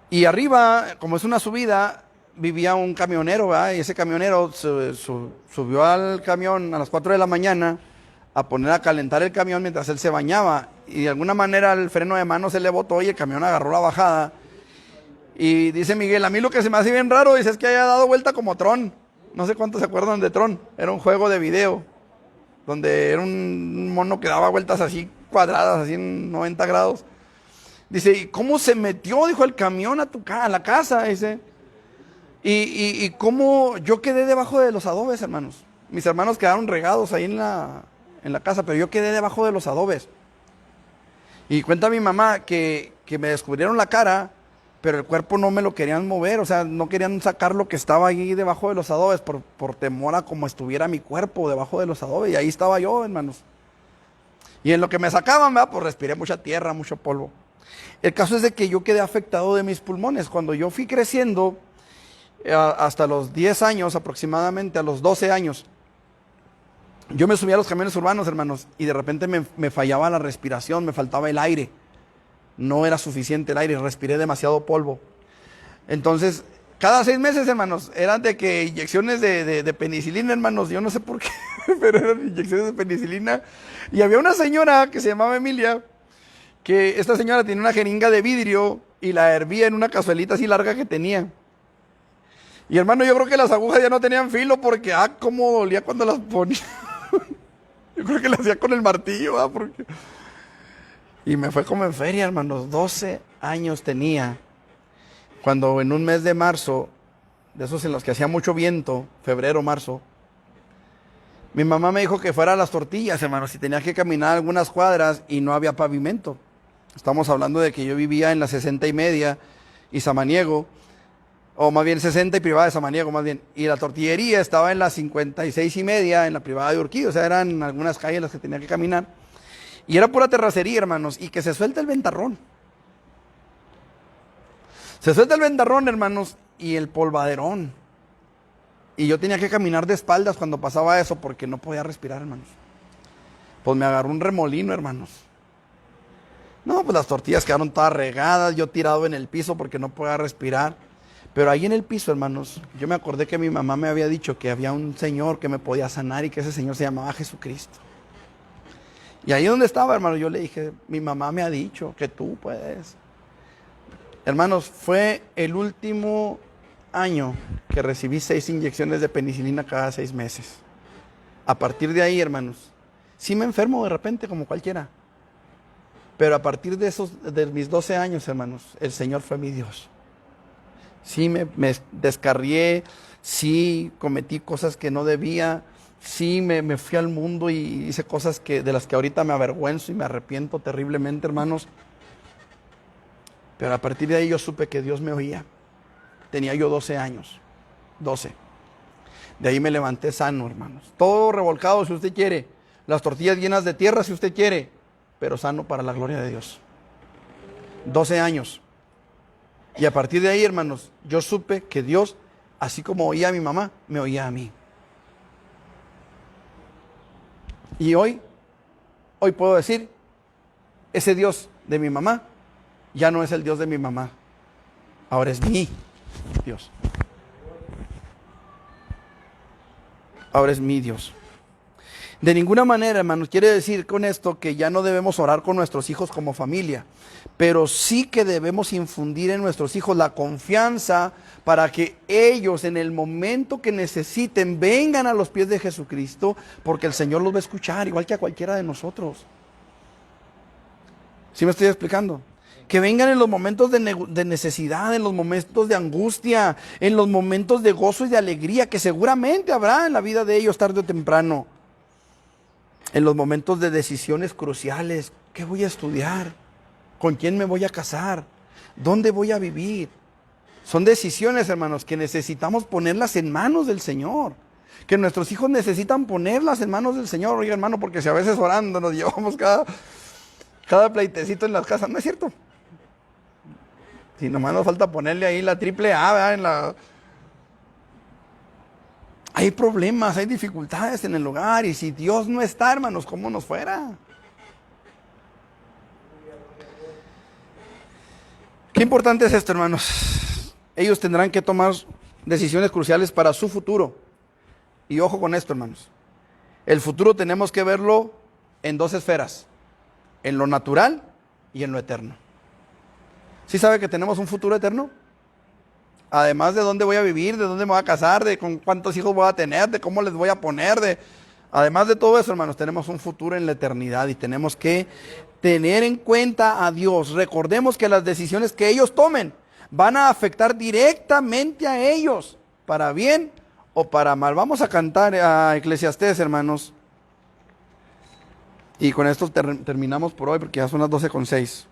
Y arriba, como es una subida, vivía un camionero, ¿verdad? Y ese camionero subió al camión a las 4 de la mañana a poner a calentar el camión mientras él se bañaba. Y de alguna manera el freno de mano se le botó y el camión agarró la bajada. Y dice Miguel: a mí lo que se me hace bien raro, dice, es que haya dado vuelta como Tron. No sé cuántos se acuerdan de Tron. Era un juego de video donde era un mono que daba vueltas así cuadradas, así en 90 grados. Dice: ¿y cómo se metió, dijo, el camión a la casa? Dice, y cómo yo quedé debajo de los adobes, hermanos. Mis hermanos quedaron regados ahí en en la casa, pero yo quedé debajo de los adobes. Y cuenta mi mamá que me descubrieron la cara, pero el cuerpo no me lo querían mover, o sea, no querían sacar lo que estaba ahí debajo de los adobes por temor a como estuviera mi cuerpo debajo de los adobes. Y ahí estaba yo, hermanos. Y en lo que me sacaban, ¿verdad? Pues respiré mucha tierra, mucho polvo. El caso es de que yo quedé afectado de mis pulmones. Cuando yo fui creciendo, hasta los 10 años aproximadamente, a los 12 años, yo me subía a los camiones urbanos, hermanos, y de repente me fallaba la respiración, me faltaba el aire. No era suficiente el aire, respiré demasiado polvo. Entonces, cada 6 meses, hermanos, eran de que inyecciones de penicilina, hermanos, yo no sé por qué, pero eran inyecciones de penicilina. Y había una señora que se llamaba Emilia, que esta señora tenía una jeringa de vidrio y la hervía en una cazuelita así larga que tenía. Y hermano, yo creo que las agujas ya no tenían filo porque, cómo dolía cuando las ponía. Yo creo que las hacía con el martillo, porque... Y me fue como en feria, hermanos. 12 años tenía. Cuando en un mes de marzo, de esos en los que hacía mucho viento, febrero, marzo, mi mamá me dijo que fuera a las tortillas, hermanos, y tenía que caminar algunas cuadras y no había pavimento. Estamos hablando de que yo vivía en la 60 y media y Samaniego, o más bien 60 y privada de Samaniego, más bien. Y la tortillería estaba en la 56 y media, en la privada de Urquí, o sea, eran algunas calles las que tenía que caminar. Y era pura terracería, hermanos, y que se suelta el ventarrón. Se suelta el ventarrón, hermanos, y el polvaderón. Y yo tenía que caminar de espaldas cuando pasaba eso porque no podía respirar, hermanos. Pues me agarró un remolino, hermanos. No, pues las tortillas quedaron todas regadas, yo tirado en el piso porque no podía respirar. Pero ahí en el piso, hermanos, yo me acordé que mi mamá me había dicho que había un Señor que me podía sanar y que ese Señor se llamaba Jesucristo. Y ahí donde estaba, hermano, yo le dije, mi mamá me ha dicho que tú puedes. Hermanos, fue el último año que recibí 6 inyecciones de penicilina cada 6 meses. A partir de ahí, hermanos, sí me enfermo de repente como cualquiera. Pero a partir de mis 12 años, hermanos, el Señor fue mi Dios. Sí me descarrié, sí cometí cosas que no debía, sí me fui al mundo y hice cosas de las que ahorita me avergüenzo y me arrepiento terriblemente, hermanos. Pero a partir de ahí yo supe que Dios me oía. Tenía yo 12 años, 12. De ahí me levanté sano, hermanos. Todo revolcado si usted quiere, las tortillas llenas de tierra si usted quiere, pero sano para la gloria de Dios. 12 años. Y a partir de ahí, hermanos, yo supe que Dios, así como oía a mi mamá, me oía a mí. Y hoy puedo decir, ese Dios de mi mamá ya no es el Dios de mi mamá. Ahora es mi Dios. Ahora es mi Dios. De ninguna manera, hermanos, quiere decir con esto que ya no debemos orar con nuestros hijos como familia, pero sí que debemos infundir en nuestros hijos la confianza para que ellos en el momento que necesiten vengan a los pies de Jesucristo, porque el Señor los va a escuchar igual que a cualquiera de nosotros. ¿Sí me estoy explicando? Que vengan en los momentos de necesidad, en los momentos de angustia, en los momentos de gozo y de alegría, que seguramente habrá en la vida de ellos tarde o temprano. En los momentos de decisiones cruciales, ¿qué voy a estudiar? ¿Con quién me voy a casar? ¿Dónde voy a vivir? Son decisiones, hermanos, que necesitamos ponerlas en manos del Señor. Que nuestros hijos necesitan ponerlas en manos del Señor. Oiga, hermano, porque si a veces orando nos llevamos cada pleitecito en las casas, ¿no es cierto? Si nomás nos falta ponerle ahí la triple A, ¿verdad? Hay problemas, hay dificultades en el hogar, y si Dios no está, hermanos, ¿cómo nos fuera? Qué importante es esto, hermanos. Ellos tendrán que tomar decisiones cruciales para su futuro. Y ojo con esto, hermanos. El futuro tenemos que verlo en 2 esferas: en lo natural y en lo eterno. ¿Sí sabe que tenemos un futuro eterno? Además de dónde voy a vivir, de dónde me voy a casar, de con cuántos hijos voy a tener, de cómo les voy a poner, además de todo eso, hermanos, tenemos un futuro en la eternidad y tenemos que tener en cuenta a Dios. Recordemos que las decisiones que ellos tomen van a afectar directamente a ellos, para bien o para mal. Vamos a cantar a Eclesiastés, hermanos. Y con esto terminamos por hoy porque ya son las 12:06.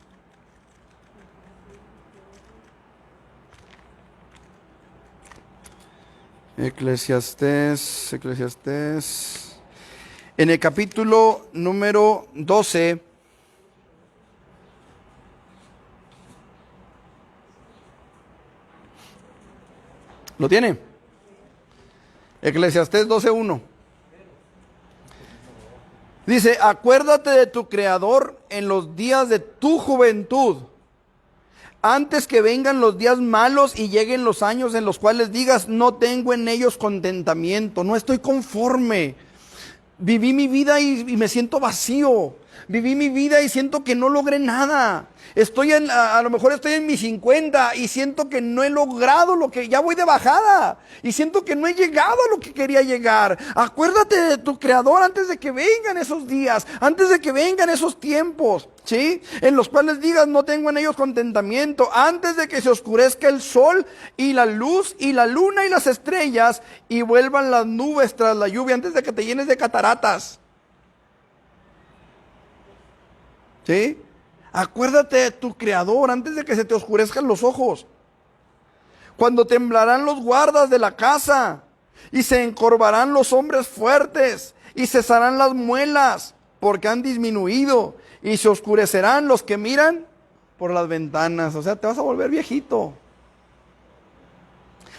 Eclesiastés. En el capítulo número 12. ¿Lo tiene? Eclesiastés 12:1. Dice, acuérdate de tu Creador en los días de tu juventud, antes que vengan los días malos y lleguen los años en los cuales digas, no tengo en ellos contentamiento, no estoy conforme. Viví mi vida y me siento vacío. Viví mi vida y siento que no logré nada. A lo mejor estoy en mis 50 y siento que no he logrado lo que, ya voy de bajada. Y siento que no he llegado a lo que quería llegar. Acuérdate de tu Creador antes de que vengan esos días, antes de que vengan esos tiempos, ¿sí? En los cuales digas, no tengo en ellos contentamiento, antes de que se oscurezca el sol y la luz y la luna y las estrellas y vuelvan las nubes tras la lluvia, antes de que te llenes de cataratas. ¿Sí? Acuérdate de tu Creador antes de que se te oscurezcan los ojos. Cuando temblarán los guardas de la casa y se encorvarán los hombres fuertes y cesarán las muelas porque han disminuido y se oscurecerán los que miran por las ventanas. O sea, te vas a volver viejito.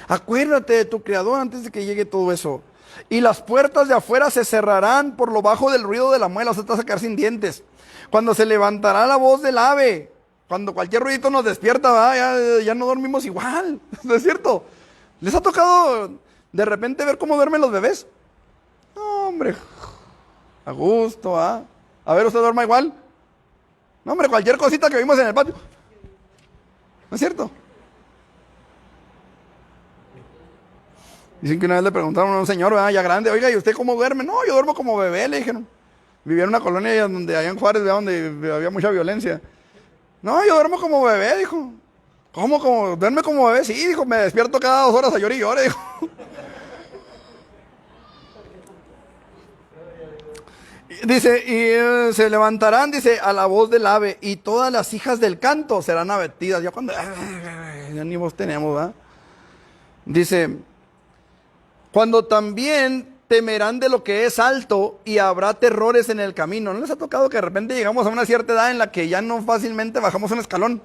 Acuérdate de tu Creador antes de que llegue todo eso. Y las puertas de afuera se cerrarán por lo bajo del ruido de la muela. O sea, te vas a quedar sin dientes. Cuando se levantará la voz del ave, cuando cualquier ruidito nos despierta, ya no dormimos igual, ¿no es cierto? ¿Les ha tocado de repente ver cómo duermen los bebés? No, hombre, a gusto, ¿ah? A ver, ¿usted duerma igual? No, hombre, cualquier cosita que vimos en el patio. ¿No es cierto? Dicen que una vez le preguntaron a un señor, ya grande, oiga, ¿y usted cómo duerme? No, yo duermo como bebé, le dijeron. Vivía en una colonia donde allá en Juárez, donde había mucha violencia. No, yo duermo como bebé, dijo. ¿Cómo? ¿Duerme como bebé? Sí, dijo, me despierto cada 2 horas a llorar y llore, dijo. Dice, y se levantarán, dice, a la voz del ave, y todas las hijas del canto serán abatidas. Ya cuando, ya ni voz tenemos, ¿verdad? Dice, cuando también temerán de lo que es alto y habrá terrores en el camino. ¿No les ha tocado que de repente llegamos a una cierta edad en la que ya no fácilmente bajamos un escalón?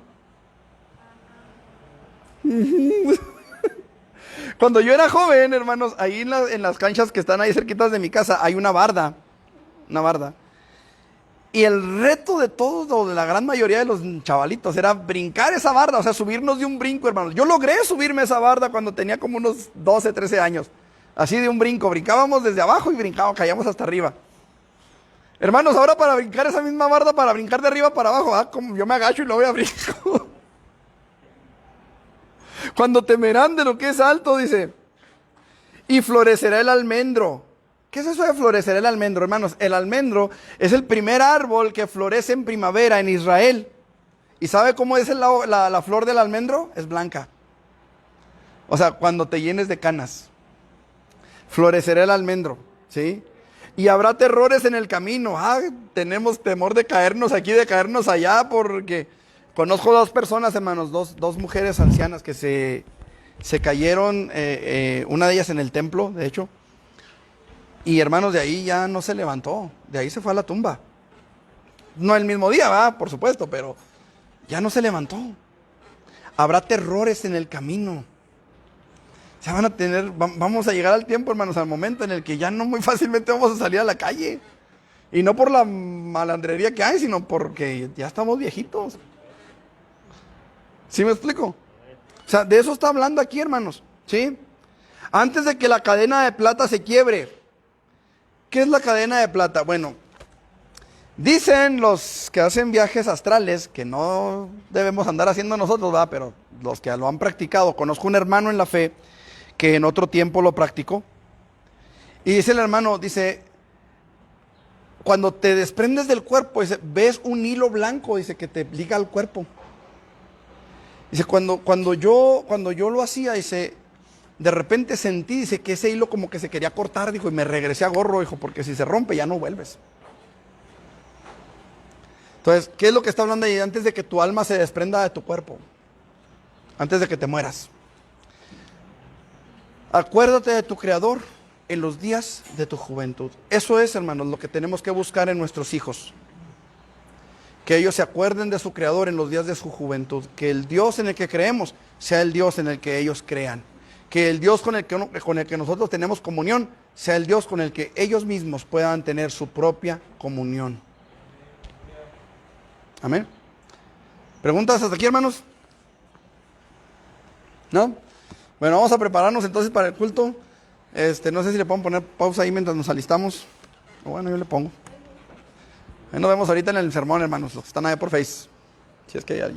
Cuando yo era joven, hermanos, ahí en las canchas que están ahí cerquitas de mi casa, hay una barda. Y el reto de todos, o de la gran mayoría de los chavalitos, era brincar esa barda, o sea, subirnos de un brinco, hermanos. Yo logré subirme esa barda cuando tenía como unos 12, 13 años. Así de un brinco, brincábamos desde abajo y caíamos hasta arriba. Hermanos, ahora para brincar esa misma barda, para brincar de arriba para abajo, como yo me agacho y lo voy a brinco. Cuando temerán de lo que es alto, dice, y florecerá el almendro. ¿Qué es eso de florecer el almendro, hermanos? El almendro es el primer árbol que florece en primavera en Israel. ¿Y sabe cómo es la flor del almendro? Es blanca. O sea, cuando te llenes de canas. Florecerá el almendro, ¿sí? Y habrá terrores en el camino. Tenemos temor de caernos aquí, de caernos allá, porque conozco 2 personas, hermanos, dos mujeres ancianas que se cayeron, una de ellas en el templo, de hecho. Y hermanos, de ahí ya no se levantó, de ahí se fue a la tumba. No el mismo día, ¿va? Por supuesto, pero ya no se levantó. Habrá terrores en el camino. Se van a vamos a llegar al tiempo, hermanos, al momento en el que ya no muy fácilmente vamos a salir a la calle. Y no por la malandrería que hay, sino porque ya estamos viejitos. ¿Sí me explico? O sea, de eso está hablando aquí, hermanos, ¿sí? Antes de que la cadena de plata se quiebre. ¿Qué es la cadena de plata? Bueno, dicen los que hacen viajes astrales, que no debemos andar haciendo nosotros, ¿verdad? Pero los que lo han practicado, conozco un hermano en la fe que en otro tiempo lo practicó. Y dice el hermano, dice, cuando te desprendes del cuerpo, dice, ves un hilo blanco, dice, que te liga al cuerpo. Dice, cuando yo lo hacía, dice, de repente sentí, dice, que ese hilo como que se quería cortar, dijo, y me regresé a gorro, dijo, porque si se rompe ya no vuelves. Entonces, ¿qué es lo que está hablando ahí? Antes de que tu alma se desprenda de tu cuerpo, antes de que te mueras. Acuérdate de tu Creador en los días de tu juventud. Eso es, hermanos, lo que tenemos que buscar en nuestros hijos. Que ellos se acuerden de su Creador en los días de su juventud. Que el Dios en el que creemos sea el Dios en el que ellos crean. Que el Dios con el que nosotros tenemos comunión sea el Dios con el que ellos mismos puedan tener su propia comunión. Amén. ¿Preguntas hasta aquí, hermanos? ¿No? Bueno, vamos a prepararnos entonces para el culto. No sé si le puedo poner pausa ahí mientras nos alistamos. O bueno, yo le pongo. Ahí nos vemos ahorita en el sermón, hermanos, los que están allá por Face. Si es que hay alguien.